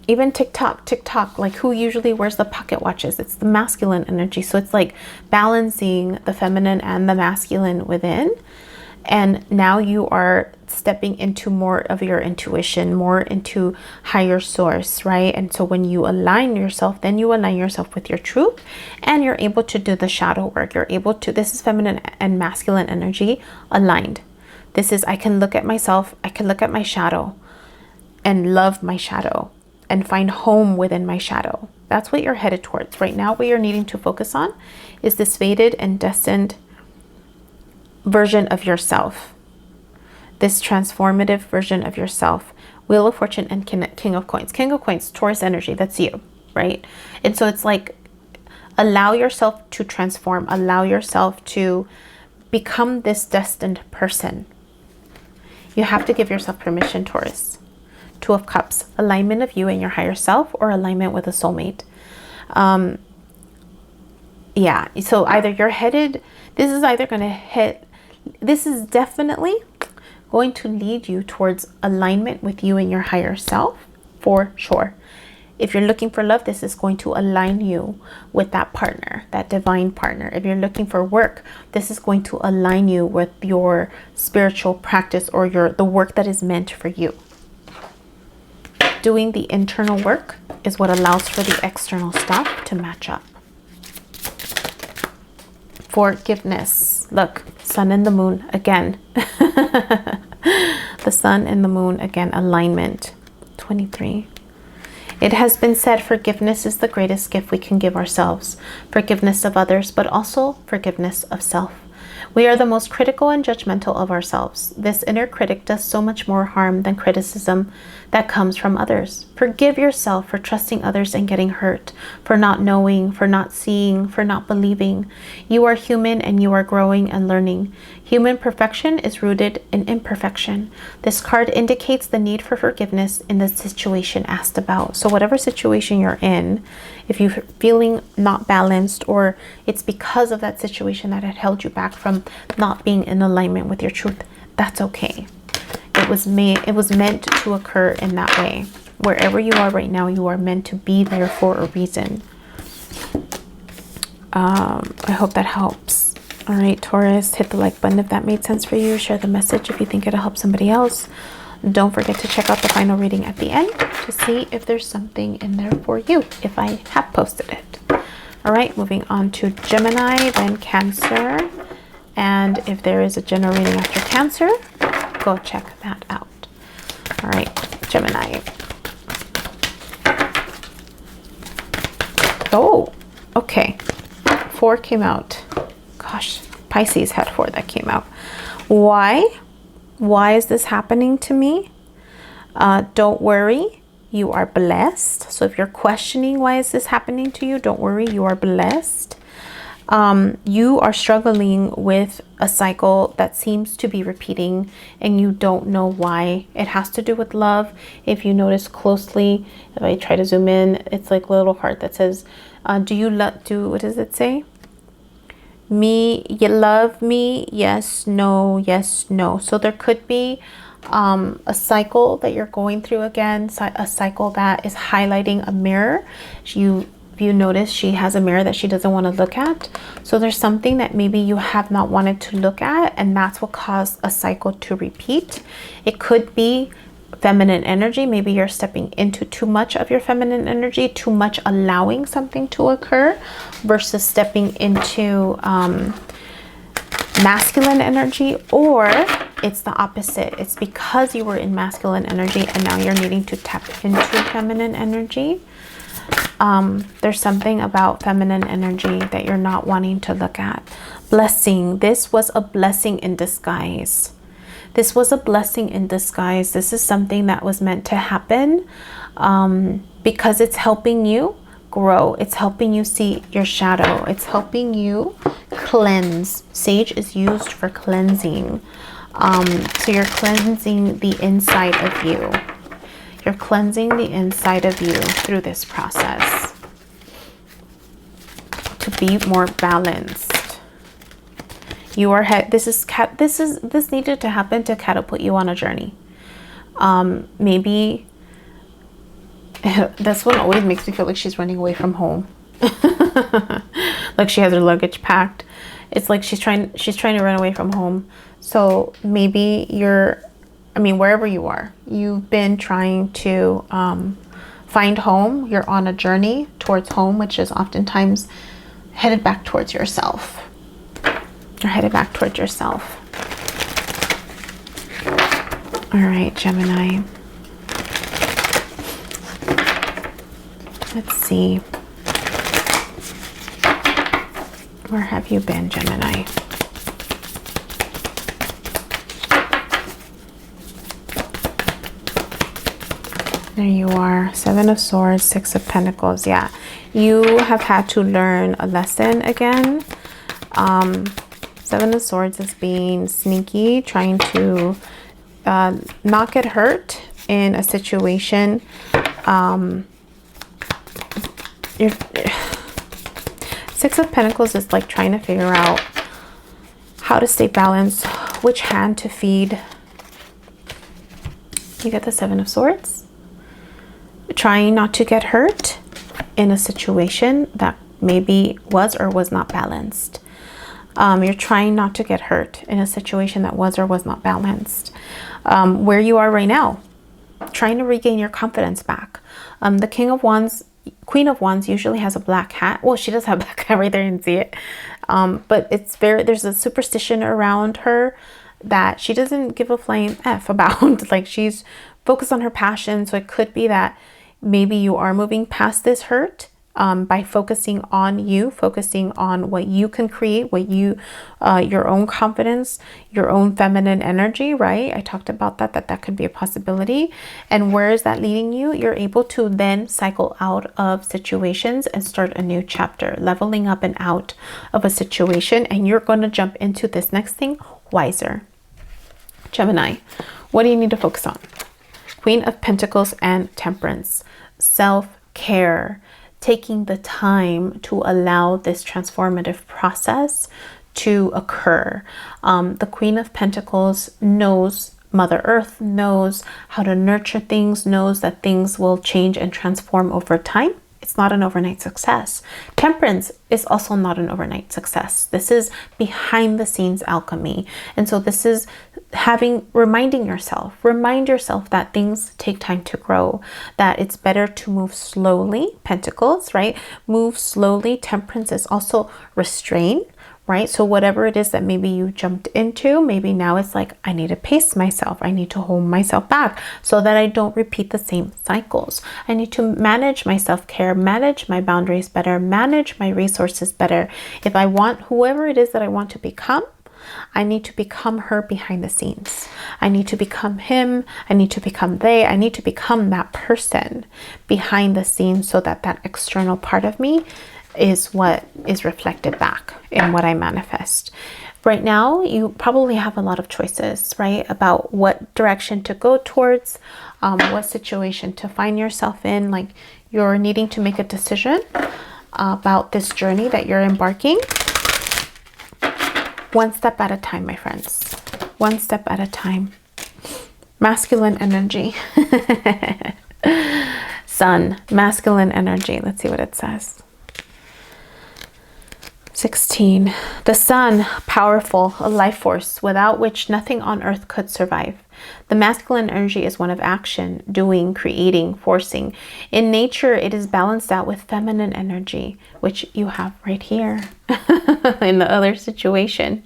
Even TikTok, like who usually wears the pocket watches? It's the masculine energy. So it's like balancing the feminine and the masculine within. And now you are stepping into more of your intuition, more into higher source, right? And so when you align yourself, then you align yourself with your truth and you're able to do the shadow work. You're able to, this is feminine and masculine energy aligned. This is, I can look at myself, I can look at my shadow and love my shadow and find home within my shadow. That's what you're headed towards. Right now, what you're needing to focus on is this fated and destined version of yourself this transformative version of yourself. Wheel of Fortune and King of Coins. King of Coins, Taurus energy, that's you, right? And so it's like, allow yourself to transform, allow yourself to become this destined person. You have to give yourself permission, Taurus. Two of Cups, alignment of you and your higher self, or alignment with a soulmate. Yeah, so either you're headed, this is either going to hit, this is definitely going to lead you towards alignment with you and your higher self, for sure. If you're looking for love, this is going to align you with that partner, that divine partner. If you're looking for work, this is going to align you with your spiritual practice or the work that is meant for you. Doing the internal work is what allows for the external stuff to match up. Forgiveness. Look, sun and the moon again. The sun and the moon again, alignment. 23. It has been said, forgiveness is the greatest gift we can give ourselves. Forgiveness of others, but also forgiveness of self. We are the most critical and judgmental of ourselves. This inner critic does so much more harm than criticism that comes from others. Forgive yourself for trusting others and getting hurt, for not knowing, for not seeing, for not believing. You are human and you are growing and learning. Human perfection is rooted in imperfection. This card indicates the need for forgiveness in the situation asked about. So whatever situation you're in, if you're feeling not balanced, or it's because of that situation that had held you back from not being in alignment with your truth, that's okay. It was meant to occur in that way. Wherever you are right now, you are meant to be there for a reason. I hope that helps. All right, Taurus, hit the like button if that made sense for you. Share the message if you think it'll help somebody else. Don't forget to check out the final reading at the end to see if there's something in there for you, if I have posted it. All right, moving on to Gemini, then Cancer. And if there is a general reading after Cancer, go check that out. All right, Gemini. Oh, okay. 4 came out. Gosh, Pisces had 4 that came out. Why? Why is this happening to me? Don't worry, you are blessed. So if you're questioning why is this happening to you, don't worry, you are blessed. You are struggling with a cycle that seems to be repeating and you don't know why. It has to do with love. If you notice closely, if I try to zoom in, it's like a little heart that says, what does it say? You love me? Yes, no, yes, no. So there could be a cycle that you're going through again, a cycle that is highlighting a mirror. If you notice, she has a mirror that she doesn't want to look at. So there's something that maybe you have not wanted to look at, and that's what caused a cycle to repeat. It could be feminine energy. Maybe you're stepping into too much of your feminine energy, too much allowing something to occur versus stepping into masculine energy, or it's the opposite. It's because you were in masculine energy and now you're needing to tap into feminine energy. There's something about feminine energy that you're not wanting to look at. Blessing. This was a blessing in disguise. This was a blessing in disguise. This is something that was meant to happen because it's helping you grow. It's helping you see your shadow. It's helping you cleanse. Sage is used for cleansing. So you're cleansing the inside of you. You're cleansing the inside of you through this process to be more balanced. You are this needed to happen to catapult you on a journey. Maybe this one always makes me feel like she's running away from home. Like she has her luggage packed. It's like she's trying to run away from home. So maybe wherever you are, you've been trying to find home. You're on a journey towards home, which is oftentimes headed back towards yourself. You're headed back towards yourself. All right, Gemini. Let's see. Where have you been, Gemini? There you are. 7 of Swords, 6 of Pentacles. Yeah, you have had to learn a lesson again. 7 of Swords is being sneaky, trying to not get hurt in a situation. You're 6 of Pentacles is like trying to figure out how to stay balanced, which hand to feed. You get the 7 of Swords. Trying not to get hurt in a situation that maybe was or was not balanced. You're trying not to get hurt in a situation that was or was not balanced. Where you are right now, trying to regain your confidence back. The Queen of Wands usually has a black hat. Well, she does have a black hat right there, you can see it. But there's a superstition around her that she doesn't give a flying F about. Like, she's focused on her passion. So it could be that maybe you are moving past this hurt by focusing on you, focusing on what you can create, what your own confidence, your own feminine energy, right? I talked about that could be a possibility. And where is that leading you? You're able to then cycle out of situations and start a new chapter, leveling up and out of a situation. And you're going to jump into this next thing wiser. Gemini, what do you need to focus on? Queen of Pentacles and Temperance. Self-care. Taking the time to allow this transformative process to occur. The Queen of Pentacles knows Mother Earth, knows how to nurture things, knows that things will change and transform over time. It's not an overnight success. Temperance is also not an overnight success. This is behind the scenes alchemy. And so this is remind yourself that things take time to grow, that it's better to move slowly. Pentacles, right? Move slowly. Temperance is also restrain, right? So whatever it is that maybe you jumped into, maybe now it's like, I need to pace myself. I need to hold myself back so that I don't repeat the same cycles. I need to manage my self-care, manage my boundaries better, manage my resources better. If I want whoever it is that I want to become, I need to become her behind the scenes. I need to become him. I need to become they. I need to become that person behind the scenes so that that external part of me is what is reflected back in what I manifest. Right now, you probably have a lot of choices, right? About what direction to go towards, what situation to find yourself in. Like, you're needing to make a decision about this journey that you're embarking. One step at a time, my friends. One step at a time. Masculine energy. Sun, masculine energy. Let's see what it says. 16. The sun, powerful, a life force without which nothing on earth could survive. The masculine energy is one of action, doing, creating, forcing. In nature, it is balanced out with feminine energy, which you have right here in the other situation.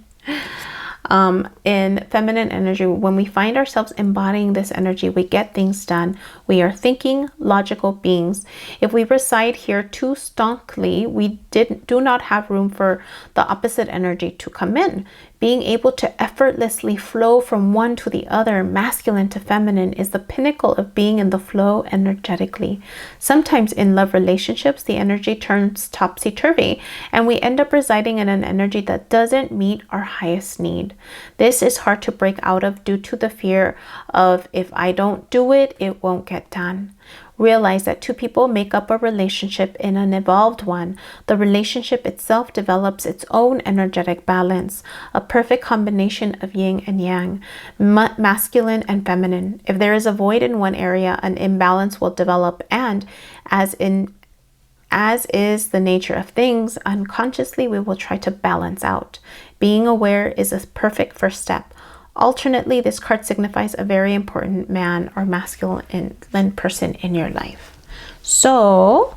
In feminine energy, when we find ourselves embodying this energy, we get things done. We are thinking, logical beings. If we reside here too staunchly, we do not have room for the opposite energy to come in. Being able to effortlessly flow from one to the other, masculine to feminine, is the pinnacle of being in the flow energetically. Sometimes in love relationships, the energy turns topsy-turvy, and we end up residing in an energy that doesn't meet our highest need. This is hard to break out of due to the fear of, if I don't do it, it won't get done. Realize that two people make up a relationship in an evolved one. The relationship itself develops its own energetic balance, a perfect combination of yin and yang, masculine and feminine. If there is a void in one area, an imbalance will develop, and as is the nature of things, unconsciously we will try to balance out. Being aware is a perfect first step. Alternately, this card signifies a very important man or masculine person in your life. So,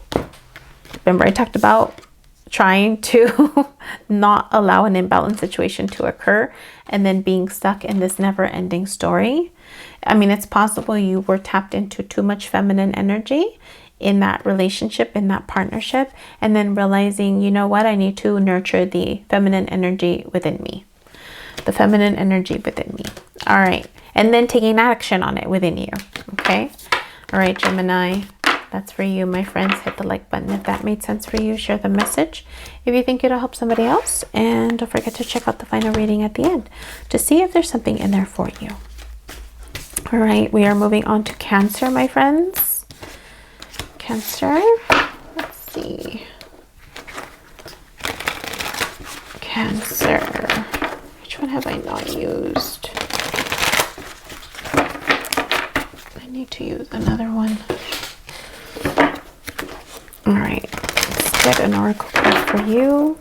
remember I talked about trying to not allow an imbalanced situation to occur and then being stuck in this never-ending story. I mean, it's possible you were tapped into too much feminine energy in that relationship, in that partnership, and then realizing, you know what, I need to nurture the feminine energy within me. The feminine energy within me. All right. And then taking action on it within you. Okay. All right, Gemini, that's for you, my friends. Hit the like button if that made sense for you. Share the message if you think it'll help somebody else. And don't forget to check out the final reading at the end to see if there's something in there for you. All right, we are moving on to Cancer, my friends. Cancer, let's see. Cancer, which one have I not used? I need to use another one. All right, let's get an oracle card for you.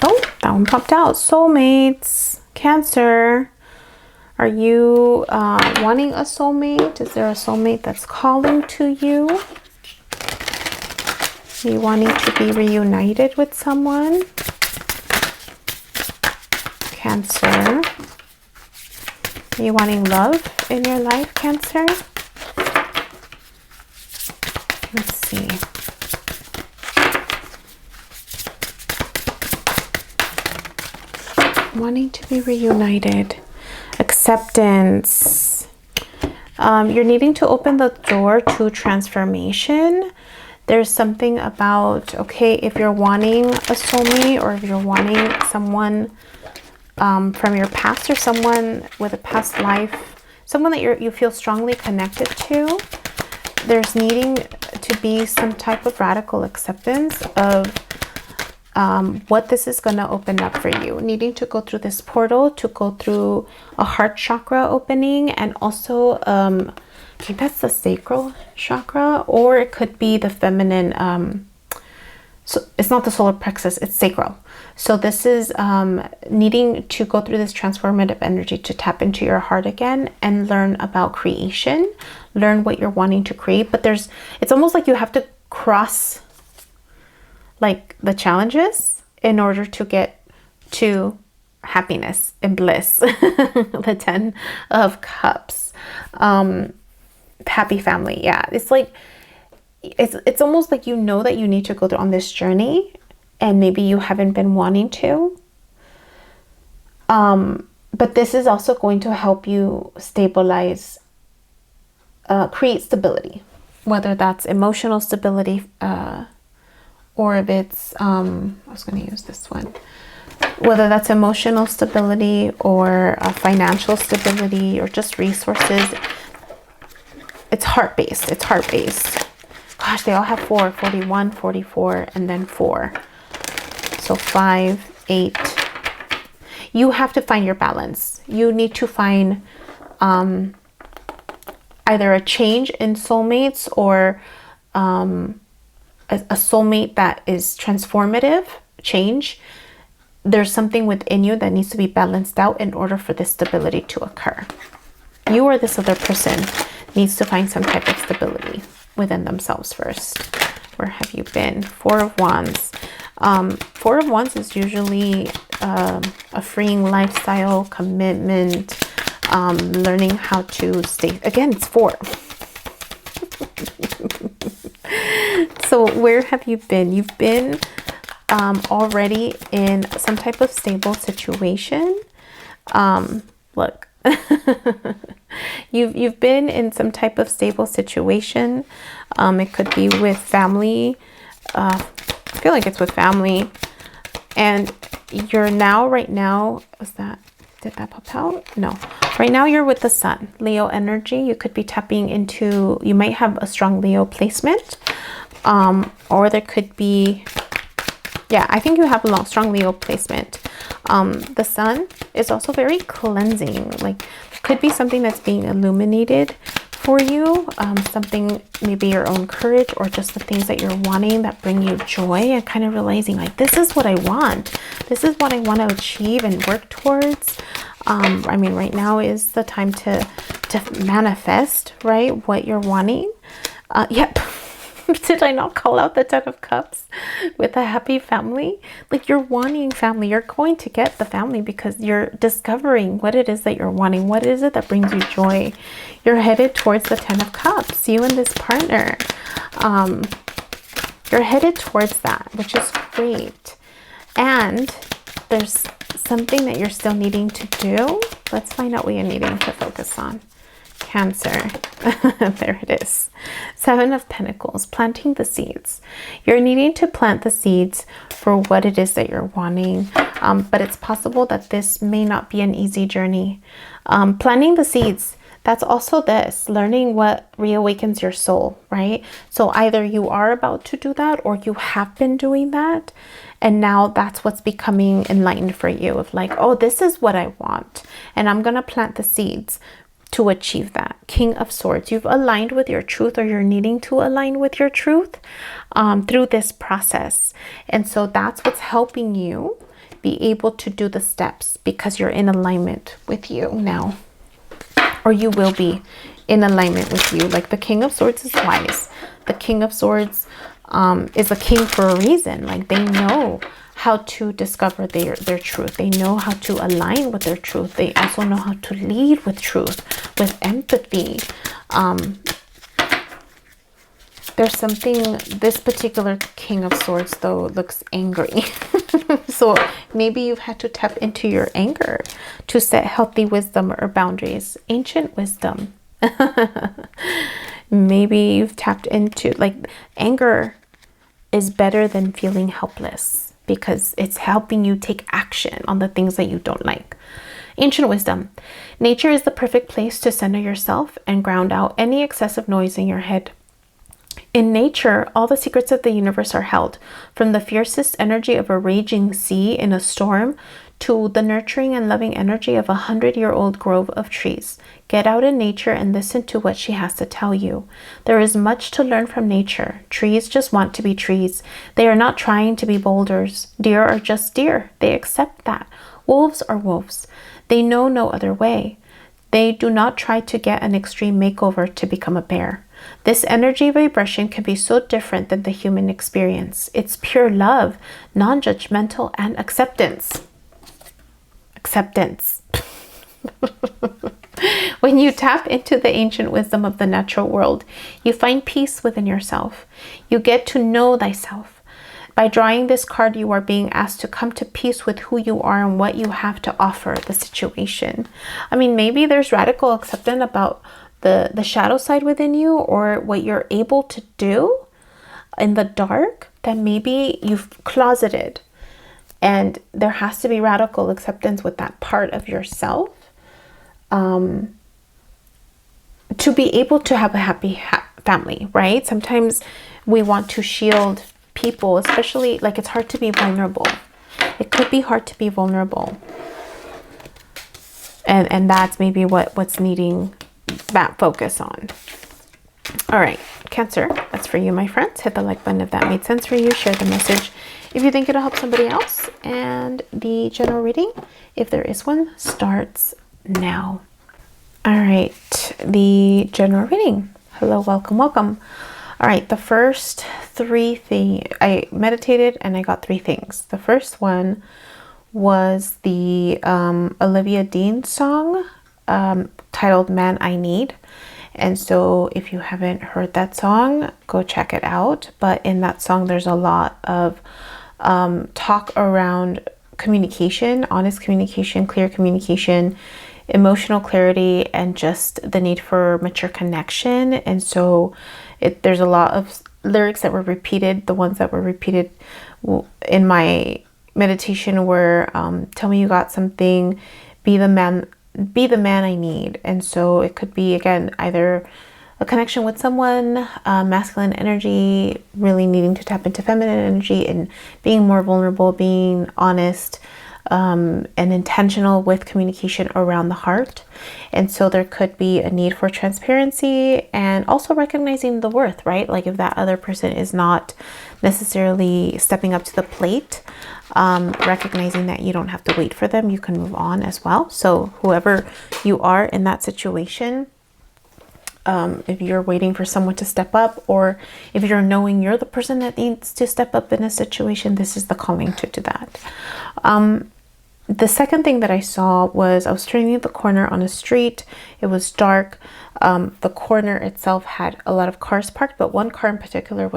Oh, that one popped out. Soulmates. Cancer. Are you wanting a soulmate? Is there a soulmate that's calling to you? Are you wanting to be reunited with someone? Cancer. Are you wanting love in your life, Cancer? Let's see. Wanting to be reunited. Acceptance. You're needing to open the door to transformation. There's something about, okay, if you're wanting a soulmate or if you're wanting someone from your past or someone with a past life, someone that you feel strongly connected to, there's needing to be some type of radical acceptance of what this is going to open up for you. Needing to go through this portal, to go through a heart chakra opening, and also I think that's the sacral chakra, or it could be the feminine, so it's not the solar plexus, it's sacral. So this is needing to go through this transformative energy to tap into your heart again and learn about creation, learn what you're wanting to create. But it's almost like you have to cross like the challenges in order to get to happiness and bliss. The 10 of Cups. Happy family. Yeah, it's like it's almost like you know that you need to go on this journey, and maybe you haven't been wanting to, but this is also going to help you stabilize, create stability, whether that's emotional stability, or if it's I was going to use this one, whether that's emotional stability or financial stability or just resources. It's heart-based. It's heart-based. Gosh, they all have 4, 41, 44, and then 4. So 5, 8. You have to find your balance. You need to find either a change in soulmates or a soulmate that is transformative change. There's something within you that needs to be balanced out in order for this stability to occur. You or this other person needs to find some type of stability within themselves first. Where have you been? 4 of Wands. 4 of Wands is usually a freeing lifestyle, commitment, learning how to stay. Again, it's 4. So where have you been? You've been already in some type of stable situation. Look, you've been in some type of stable situation. It could be with family. I feel like it's with family, and you're now, right now, did that pop out? No. Right now you're with the Sun, Leo energy. You could be tapping into, you might have a strong Leo placement, or there could be, yeah, I think you have a strong Leo placement. The Sun is also very cleansing. Like, could be something that's being illuminated for you, something, maybe your own courage, or just the things that you're wanting that bring you joy, and kind of realizing like, this is what I want. This is what I want to achieve and work towards. I mean, right now is the time to manifest, right, what you're wanting. Yep. Did I not call out the 10 of Cups with a happy family? Like, you're wanting family. You're going to get the family because you're discovering what it is that you're wanting. What is it that brings you joy? You're headed towards the 10 of Cups, you and this partner. You're headed towards that, which is great. And there's something that you're still needing to do. Let's find out what you're needing to focus on. Cancer. There it is. 7 of Pentacles, planting the seeds. You're needing to plant the seeds for what it is that you're wanting. But it's possible that this may not be an easy journey. Planting the seeds, that's also this, learning what reawakens your soul, right? So either you are about to do that or you have been doing that. And now that's what's becoming enlightened for you of like, oh, this is what I want. And I'm going to plant the seeds to achieve that. King of Swords, you've aligned with your truth, or you're needing to align with your truth through this process. And so that's what's helping you be able to do the steps, because you're in alignment with you now, or you will be in alignment with you. Like the King of Swords is wise. The King of Swords is a king for a reason. Like they know how to discover their truth. They know how to align with their truth. They also know how to lead with truth, with empathy. There's something, this particular King of Swords though looks angry. So maybe you've had to tap into your anger to set healthy wisdom or boundaries. Ancient wisdom. Maybe you've tapped into, like, anger is better than feeling helpless, because it's helping you take action on the things that you don't like. Ancient wisdom. Nature is the perfect place to center yourself and ground out any excessive noise in your head. In nature, all the secrets of the universe are held, from the fiercest energy of a raging sea in a storm to the nurturing and loving energy of 100-year-old grove of trees. Get out in nature and listen to what she has to tell you. There is much to learn from nature. Trees just want to be trees. They are not trying to be boulders. Deer are just deer. They accept that. Wolves are wolves. They know no other way. They do not try to get an extreme makeover to become a bear. This energy vibration can be so different than the human experience. It's pure love, non-judgmental, and acceptance. Acceptance. When you tap into the ancient wisdom of the natural world, you find peace within yourself. You get to know thyself. By drawing this card, you are being asked to come to peace with who you are and what you have to offer the situation. I mean, maybe there's radical acceptance about the shadow side within you, or what you're able to do in the dark that maybe you've closeted. And there has to be radical acceptance with that part of yourself to be able to have a happy family, right? Sometimes we want to shield people, especially, like, it's hard to be vulnerable. It could be hard to be vulnerable. And that's maybe what's needing that focus on. All right, Cancer, that's for you, my friends. Hit the like button if that made sense for you. Share the message if you think it'll help somebody else. And the general reading, if there is one, starts now. All right, the general reading. Hello, welcome, welcome. All right, the first 3 things, I meditated and I got 3 things. The first one was the Olivia Dean song titled Man I Need. And so if you haven't heard that song, go check it out. But in that song, there's a lot of talk around communication, honest communication, clear communication, emotional clarity, and just the need for mature connection. And so there's a lot of lyrics that were repeated. The ones that were repeated in my meditation were tell me you got something, be the man I need. And so it could be, again, either a connection with someone, masculine energy, really needing to tap into feminine energy and being more vulnerable, being honest, and intentional with communication around the heart. And so there could be a need for transparency and also recognizing the worth, right? Like if that other person is not necessarily stepping up to the plate, recognizing that you don't have to wait for them, you can move on as well. So whoever you are in that situation, if you're waiting for someone to step up, or if you're knowing you're the person that needs to step up in a situation, this is the calling to do that. The second thing that I saw was I was turning the corner on a street. It was dark. The corner itself had a lot of cars parked, but one car in particular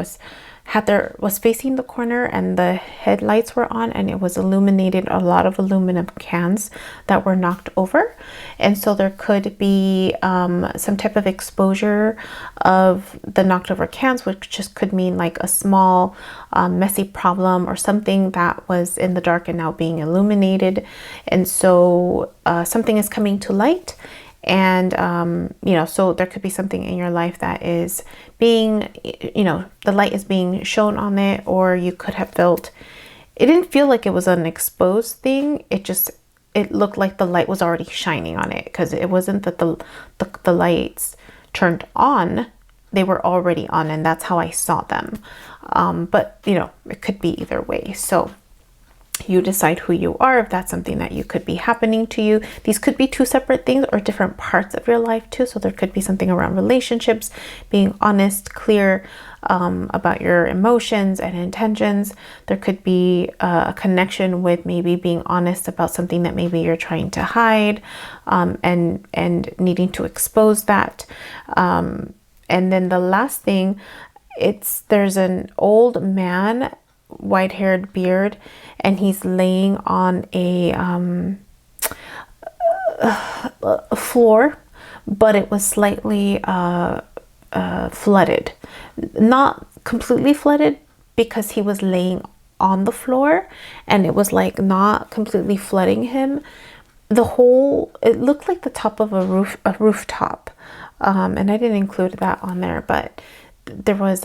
was facing the corner and the headlights were on, and it was illuminated, a lot of aluminum cans that were knocked over. And so there could be some type of exposure of the knocked over cans, which just could mean like a small messy problem or something that was in the dark and now being illuminated. And so something is coming to light. And, you know, so there could be something in your life that is being, you know, the light is being shown on it, or you could have felt, it didn't feel like it was an exposed thing. It looked like the light was already shining on it, because it wasn't that the lights turned on, they were already on, and that's how I saw them. But, you know, it could be either way. So you decide who you are, if that's something that you could be happening to you. These could be two separate things or different parts of your life too. So there could be something around relationships, being honest, clear about your emotions and intentions. There could be a connection with maybe being honest about something that maybe you're trying to hide, and needing to expose that. And then the last thing, there's an old man, white-haired beard, and he's laying on a floor, but it was slightly flooded, not completely flooded, because he was laying on the floor and it was like not completely flooding him. It looked like the top of a rooftop, and I didn't include that on there, but there was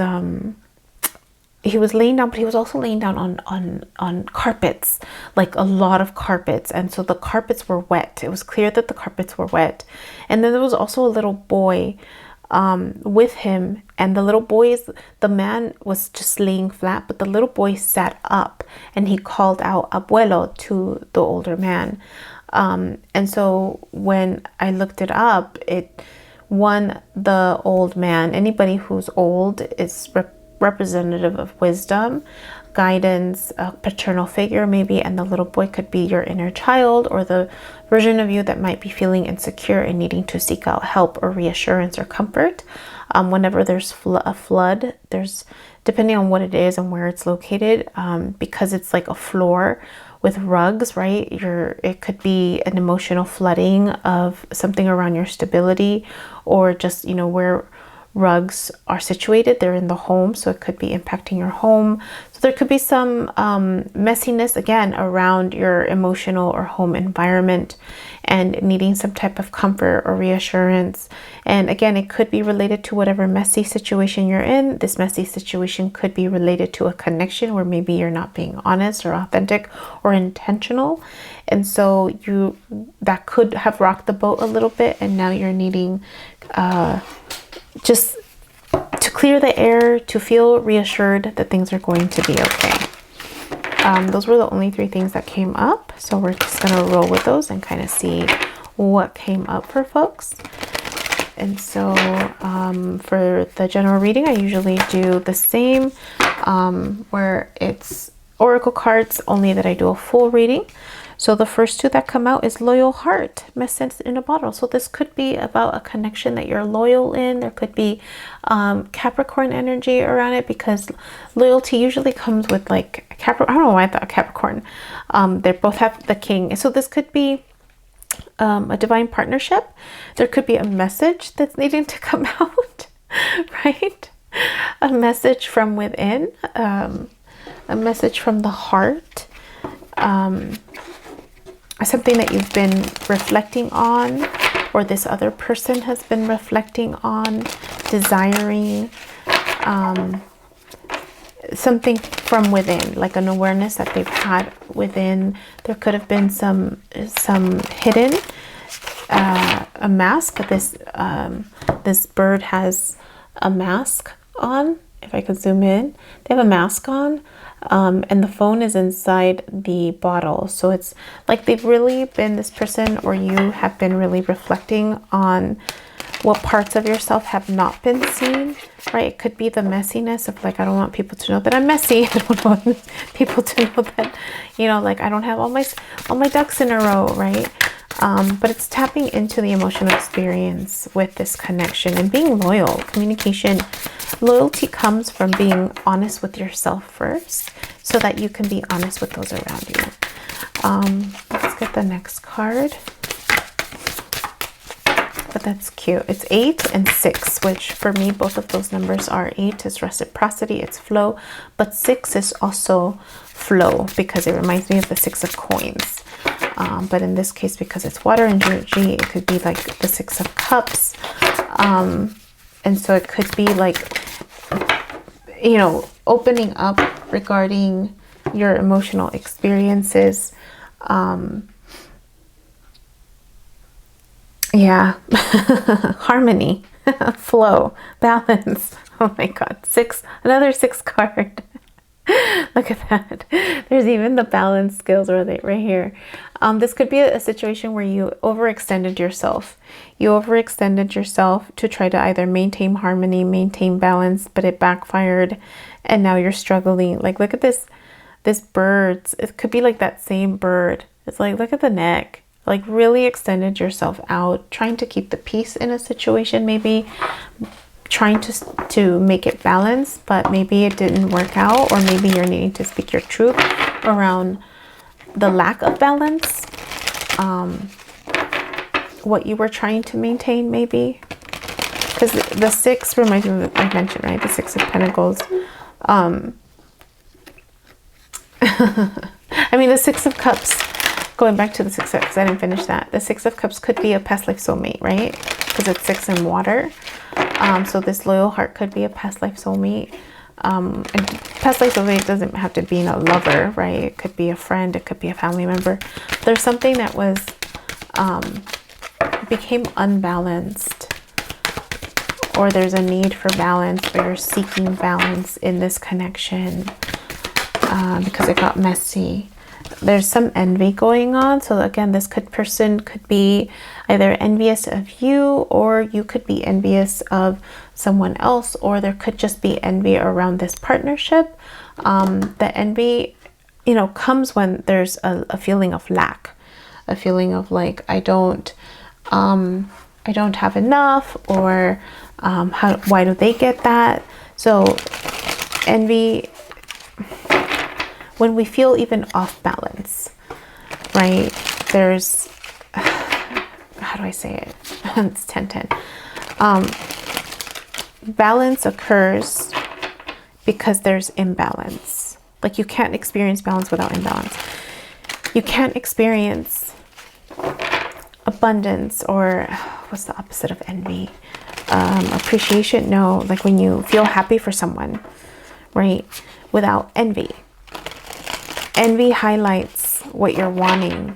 he was laying down, but he was also laying down on carpets, like a lot of carpets. And so the carpets were wet. It was clear that the carpets were wet. And then there was also a little boy with him. And the man was just laying flat, but the little boy sat up and he called out abuelo to the older man. And so when I looked it up, the old man, anybody who's old is representative of wisdom, guidance, a paternal figure maybe, and the little boy could be your inner child, or the version of you that might be feeling insecure and needing to seek out help or reassurance or comfort. Whenever there's a flood, depending on what it is and where it's located, because it's like a floor with rugs, right? It could be an emotional flooding of something around your stability, or just, you know, where rugs are situated, they're in the home, so it could be impacting your home. So there could be some messiness again around your emotional or home environment, and needing some type of comfort or reassurance. And again, it could be related to whatever messy situation you're in. This messy situation could be related to a connection where maybe you're not being honest or authentic or intentional, and so that could have rocked the boat a little bit, and now you're needing just to clear the air, to feel reassured that things are going to be okay. Those were the only 3 things that came up. So we're just going to roll with those and kind of see what came up for folks. And so for the general reading, I usually do the same, where it's oracle cards, only that I do a full reading. So the first 2 that come out is loyal heart, message in a bottle. So this could be about a connection that you're loyal in. There could be Capricorn energy around it, because loyalty usually comes with like Capricorn. I don't know why I thought Capricorn. They both have the king. So this could be a divine partnership. There could be a message that's needing to come out, right? A message from within, a message from the heart. Something that you've been reflecting on, or this other person has been reflecting on, desiring, something from within, like an awareness that they've had within. There could have been some hidden, a mask. This bird has a mask on. If I could zoom in, they have a mask on. And the phone is inside the bottle. So it's like they've really been, this person or you have been really reflecting on what parts of yourself have not been seen, right? It could be the messiness of like, I don't want people to know that I'm messy. I don't want people to know that, you know, like I don't have all my ducks in a row, right? But it's tapping into the emotional experience with this connection and being loyal. Communication, loyalty comes from being honest with yourself first so that you can be honest with those around you. Let's get the next card. But that's cute. It's 8 and 6, which for me, both of those numbers are 8 is reciprocity, it's flow, but 6 is also flow because it reminds me of the 6 of coins. But in this case, because it's water energy, it could be like the 6 of cups. And so it could be like, you know, opening up regarding your emotional experiences. Yeah, harmony, flow, balance. Oh my God, 6, another 6 card. Look at that. There's even the balance skills right here. This could be a situation where you overextended yourself. You overextended yourself to try to either maintain harmony, maintain balance, but it backfired. And now you're struggling. Like, look at this bird. It could be like that same bird. It's like, look at the neck. Like, really extended yourself out, trying to keep the peace in a situation, maybe trying to make it balanced, but maybe it didn't work out, or maybe you're needing to speak your truth around the lack of balance, what you were trying to maintain, maybe. Because the 6 reminds me of what I mentioned, right? The 6 of Pentacles. I mean, the 6 of Cups. Going back to the 6 of Cups, I didn't finish that. The 6 of Cups could be a past life soulmate, right? Because it's 6 in water. So this loyal heart could be a past life soulmate. And past life soulmate doesn't have to be a lover, right? It could be a friend. It could be a family member. There's something that was became unbalanced, or there's a need for balance, or you're seeking balance in this connection because it got messy. There's some envy going on. So again, this person could be either envious of you, or you could be envious of someone else, or there could just be envy around this partnership. The envy, you know, comes when there's a feeling of lack, a feeling of like, I don't have enough, or why do they get that? So envy, when we feel even off balance, right? There's, how do I say it? It's 10-10. Balance occurs because there's imbalance. Like, you can't experience balance without imbalance. You can't experience abundance, or what's the opposite of envy? Appreciation. No, like when you feel happy for someone, right? Without envy. Envy highlights what you're wanting.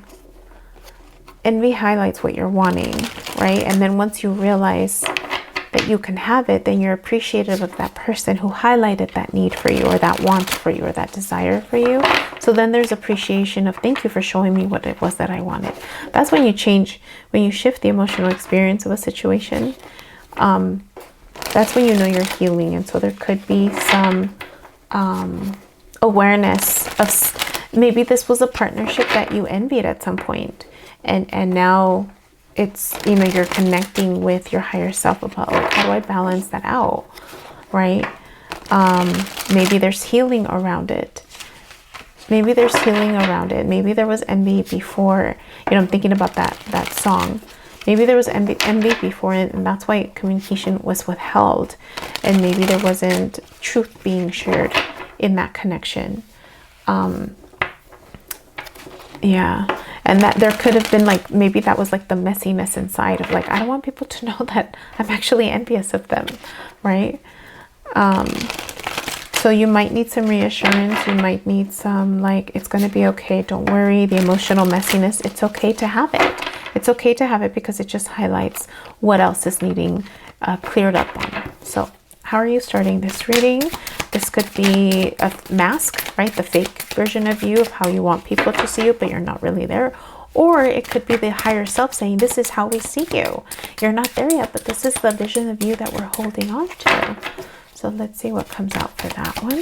Envy highlights what you're wanting, right? And then once you realize that you can have it, then you're appreciative of that person who highlighted that need for you, or that want for you, or that desire for you. So then there's appreciation of, thank you for showing me what it was that I wanted. That's when you change, when you shift the emotional experience of a situation. That's when you know you're healing. And so there could be some awareness of, maybe this was a partnership that you envied at some point, and now it's, you know, you're connecting with your higher self about, like, how do I balance that out, right? Maybe there's healing around it. Maybe there's healing around it. Maybe there was envy before. You know, I'm thinking about that song. Maybe there was envy before, and that's why communication was withheld, and maybe there wasn't truth being shared in that connection. Yeah, and that there could have been, like, maybe that was like the messiness inside of, like, I don't want people to know that I'm actually envious of them, right? So you might need some reassurance. You might need some, like, it's going to be okay. Don't worry. The emotional messiness, it's okay to have it. It's okay to have it because it just highlights what else is needing cleared up on. So how are you starting this reading? This could be a mask, right? The fake version of you, of how you want people to see you, but you're not really there. Or it could be the higher self saying, this is how we see you. You're not there yet, but this is the vision of you that we're holding on to. So let's see what comes out for that one.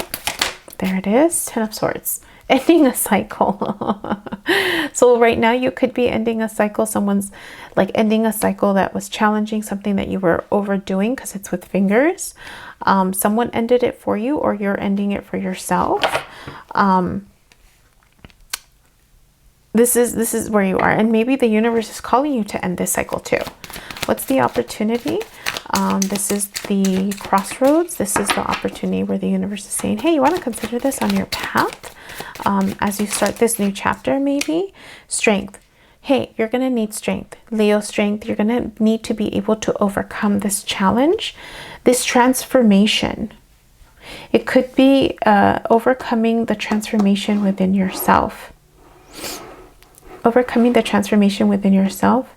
There it is, 10 of Swords. ending a cycle. So right now you could be ending a cycle. Someone's like ending a cycle that was challenging, something that you were overdoing, because it's with fingers. Someone ended it for you, or you're ending it for yourself. This is where you are, and maybe the universe is calling you to end this cycle too. What's the opportunity? This is the crossroads. This is the opportunity where the universe is saying, hey, you want to consider this on your path as you start this new chapter. Maybe strength. Hey, you're going to need strength. Leo strength. You're going to need to be able to overcome this challenge, this transformation. It could be overcoming the transformation within yourself. Overcoming the transformation within yourself.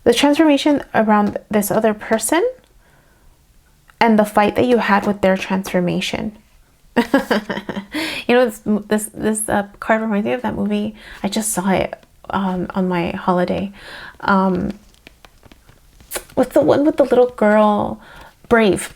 The transformation around this other person and the fight that you had with their transformation. You know, this card reminds me of that movie. I just saw it on my holiday. What's the one with the little girl? Brave.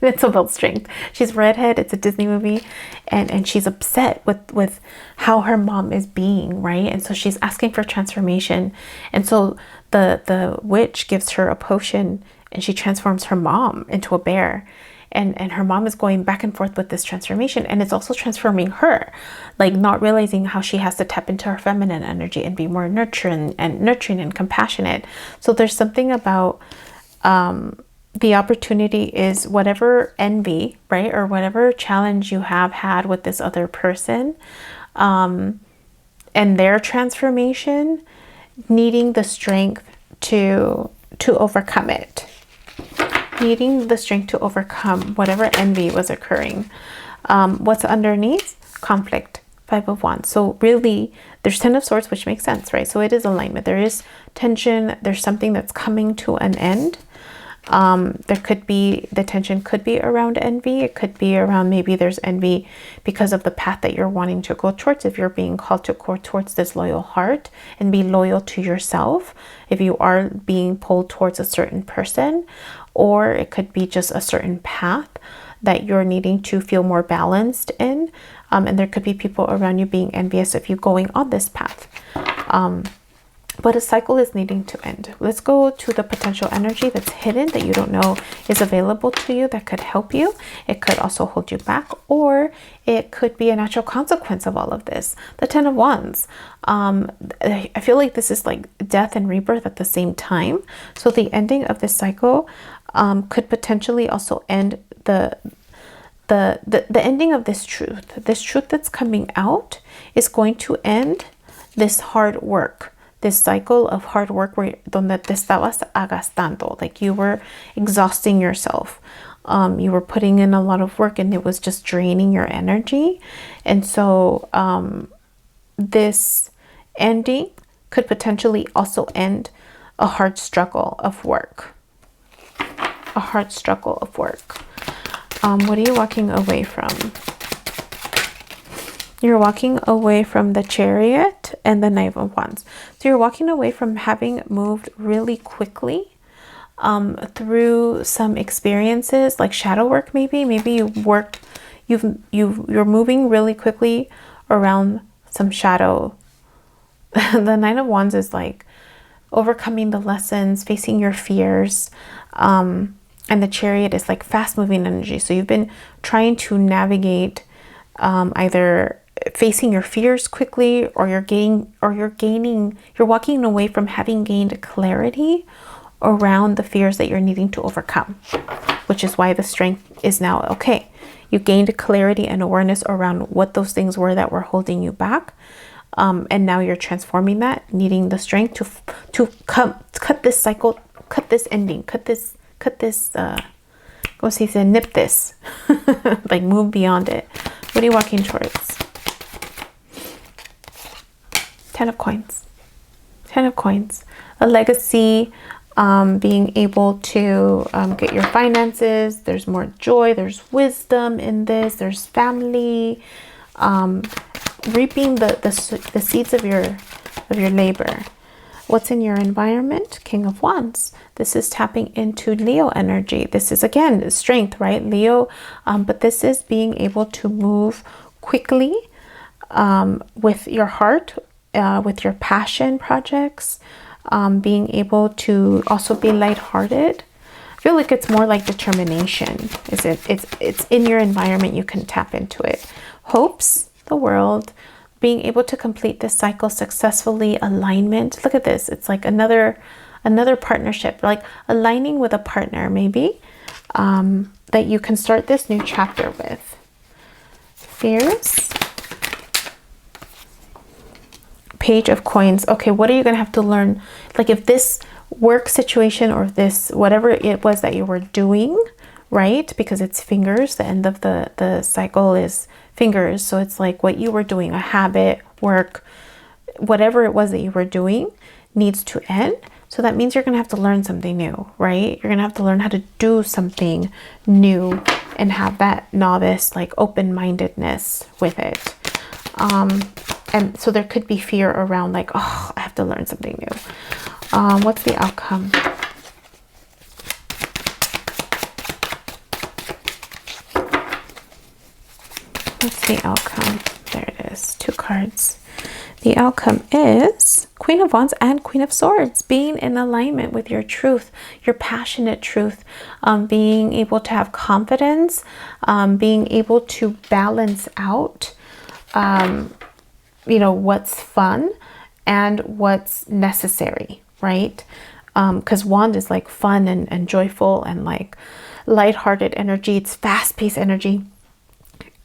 It's about strength. She's redhead. It's a Disney movie, and she's upset with how her mom is being, right? And so she's asking for transformation, and so the witch gives her a potion, and she transforms her mom into a bear, and her mom is going back and forth with this transformation, and it's also transforming her, like not realizing how she has to tap into her feminine energy and be more nurturing and compassionate. So there's something about the opportunity is whatever envy, right? Or whatever challenge you have had with this other person and their transformation, needing the strength to overcome it. Needing the strength to overcome whatever envy was occurring. What's underneath? Conflict. 5 of Wands. So really, there's 10 of Swords, which makes sense, right? So it is alignment. There is tension. There's something that's coming to an end. There could be, the tension could be around envy. It could be around, maybe there's envy because of the path that you're wanting to go towards. If you're being called to go towards this loyal heart and be loyal to yourself, if you are being pulled towards a certain person, or it could be just a certain path that you're needing to feel more balanced in. And there could be people around you being envious of you going on this path. But a cycle is needing to end. Let's go to the potential energy that's hidden, that you don't know is available to you, that could help you. It could also hold you back, or it could be a natural consequence of all of this. The 10 of Wands. I feel like this is like death and rebirth at the same time. So the ending of this cycle could potentially also end the ending of this truth. This truth that's coming out is going to end this hard work. This cycle of hard work where donde te estabas agastando, like you were exhausting yourself. You were putting in a lot of work and it was just draining your energy. And so this ending could potentially also end a hard struggle of work. A hard struggle of work. What are you walking away from? You're walking away from the Chariot and the Knight of Wands. So you're walking away from having moved really quickly through some experiences like shadow work. Maybe you're moving really quickly around some shadow. The Knight of Wands is like overcoming the lessons, facing your fears. And the Chariot is like fast moving energy. So you've been trying to navigate either facing your fears quickly, or you're walking away from having gained clarity around the fears that you're needing to overcome, which is why the strength is now okay. You gained clarity and awareness around what those things were that were holding you back, and now you're transforming that, needing the strength to cut this cycle, cut this ending, cut this nip this, like move beyond it. What are you walking towards? 10 of Coins. 10 of Coins. A legacy, being able to get your finances. There's more joy. There's wisdom in this. There's family. Reaping the seeds of your labor. What's in your environment? King of Wands. This is tapping into Leo energy. This is, again, strength, right? Leo, but this is being able to move quickly with your heart, with your passion projects, being able to also be lighthearted. I feel like it's more like determination. It's in your environment, you can tap into it. Hopes, the world, being able to complete this cycle successfully, alignment. Look at this. It's like another partnership, like aligning with a partner maybe, that you can start this new chapter with. Fears. Page of Coins. Okay, what are you going to have to learn? Like if this work situation or this, whatever it was that you were doing, right? Because it's fingers, the end of the cycle is fingers. So it's like what you were doing, a habit, work, whatever it was that you were doing needs to end. So that means you're going to have to learn something new, right? You're going to have to learn how to do something new and have that novice, like open-mindedness with it. And so there could be fear around like, oh, I have to learn something new. What's the outcome? What's the outcome? There it is. 2 cards. The outcome is Queen of Wands and Queen of Swords, being in alignment with your truth, your passionate truth, being able to have confidence, being able to balance out, you know, what's fun and what's necessary, right? Because wand is like fun and joyful and like lighthearted energy. It's fast-paced energy.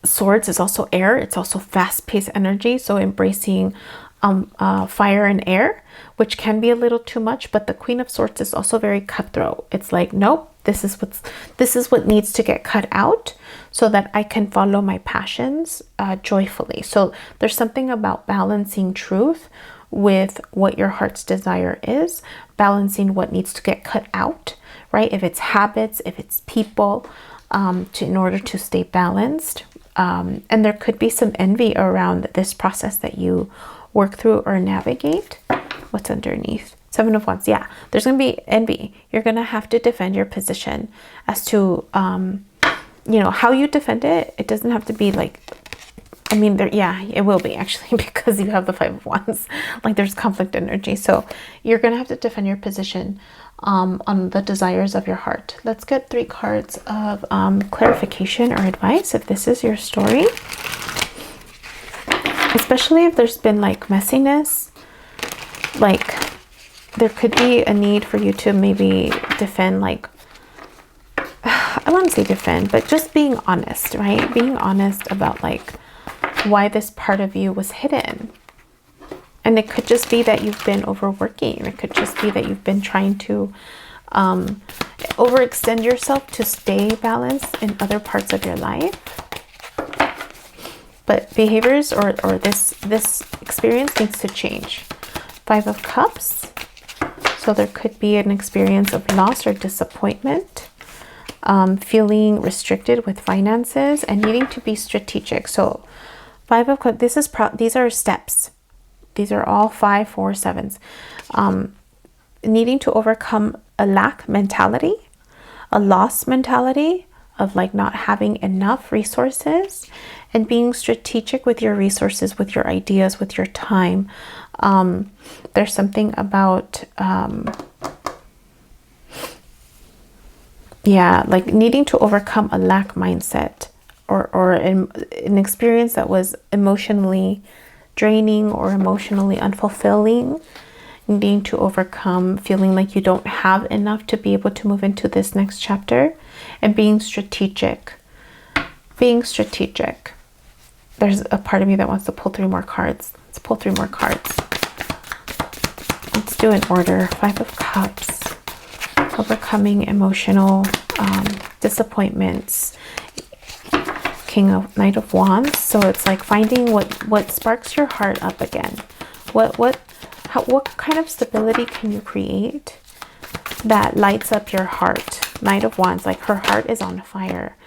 Swords is also air. It's also fast-paced energy. So embracing fire and air, which can be a little too much. But the Queen of Swords is also very cutthroat. It's like, nope, this is what needs to get cut out so that I can follow my passions joyfully. So there's something about balancing truth with what your heart's desire is, balancing what needs to get cut out, right? If it's habits, if it's people, in order to stay balanced. And there could be some envy around this process that you work through or navigate. What's underneath? 7 of Wands. Yeah, there's going to be envy. You're going to have to defend your position as to, you know, how you defend it. It doesn't have to be like, I mean, there, yeah, it will be actually because you have the 5 of Wands. Like there's conflict energy. So you're going to have to defend your position on the desires of your heart. Let's get 3 cards of clarification or advice if this is your story. Especially if there's been like messiness, like there could be a need for you to maybe defend, like, I wouldn't say defend, but just being honest, right? Being honest about like why this part of you was hidden. And it could just be that you've been overworking. It could just be that you've been trying to overextend yourself to stay balanced in other parts of your life. But behaviors or this experience needs to change. 5 of Cups. So there could be an experience of loss or disappointment, feeling restricted with finances and needing to be strategic. So 5 of Cups, these are steps. These are all 5, 4, 7s. Needing to overcome a lack mentality, a loss mentality of like not having enough resources, and being strategic with your resources, with your ideas, with your time. There's something about, yeah, like needing to overcome a lack mindset or an experience that was emotionally draining or emotionally unfulfilling, needing to overcome feeling like you don't have enough to be able to move into this next chapter, and being strategic. Being strategic. There's a part of me that wants to pull 3 more cards. Let's pull 3 more cards. Let's do an order. 5 of Cups. Overcoming emotional disappointments. Knight of Wands. So it's like finding what sparks your heart up again. What kind of stability can you create that lights up your heart? Knight of Wands, like her heart is on fire.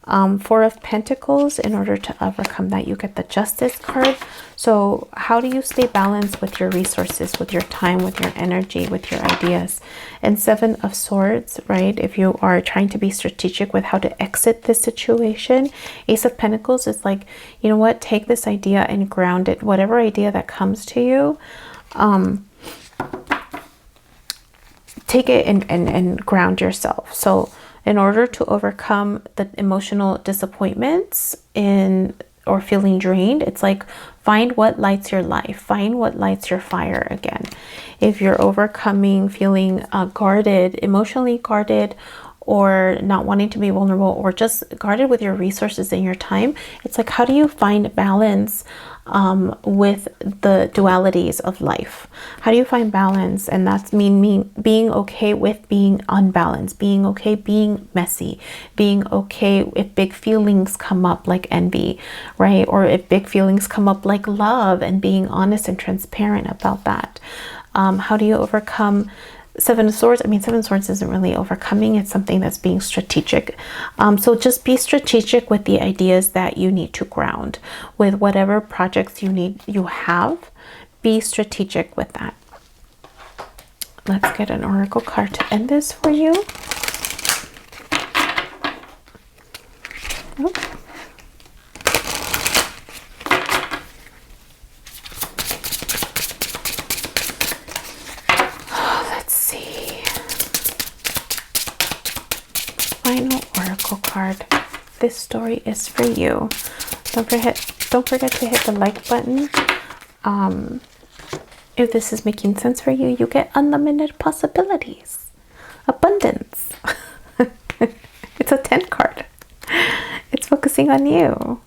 Four of Pentacles, in order to overcome that, you get the Justice card. So how do you stay balanced with your resources, with your time, with your energy, with your ideas? And Seven of Swords, right? If you are trying to be strategic with how to exit this situation, Ace of Pentacles is like, you know what, take this idea and ground it. Whatever idea that comes to you, take it and ground yourself. So in order to overcome the emotional disappointments or feeling drained, it's like, find what lights your life, find what lights your fire again. If you're overcoming feeling guarded, emotionally guarded, or not wanting to be vulnerable, or just guarded with your resources and your time, it's like, how do you find balance with the dualities of life? How do you find balance? And that's being okay with being unbalanced, being okay being messy, being okay if big feelings come up like envy, right? Or if big feelings come up like love, and being honest and transparent about that. How do you overcome Seven of Swords? I mean, Seven of Swords isn't really overcoming. It's something that's being strategic. So just be strategic with the ideas that you need to ground, with whatever projects you have. Be strategic with that. Let's get an oracle card to end this for you. Oh. Final oracle card. This story is for you. Don't forget to hit the like button. If this is making sense for you, you get unlimited possibilities, abundance. It's a 10 card. It's focusing on you.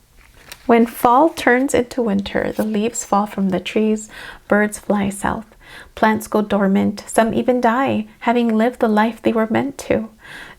When fall turns into winter, the leaves fall from the trees, birds fly south, plants go dormant, some even die, having lived the life they were meant to.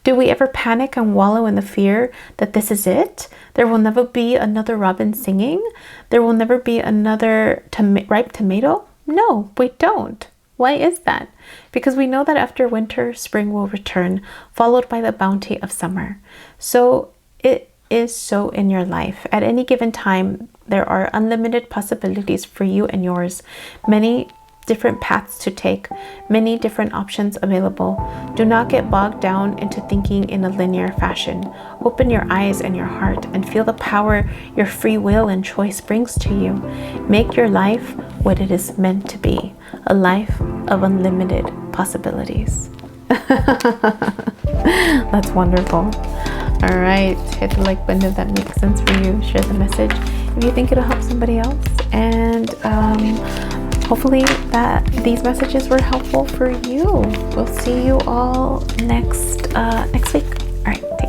Do we ever panic and wallow in the fear that this is it? There will never be another robin singing? There will never be another ripe tomato? No, we don't. Why is that? Because we know that after winter, spring will return, followed by the bounty of summer. So it is so in your life. At any given time, there are unlimited possibilities for you and yours. Many different paths to take, many different options available. Do not get bogged down into thinking in a linear fashion. Open your eyes and your heart and feel the power your free will and choice brings to you. Make your life what it is meant to be, a life of unlimited possibilities. That's wonderful. All right, hit the like button if that makes sense for you. Share the message if you think it'll help somebody else, and hopefully that these messages were helpful for you. We'll see you all next week. All right, take care.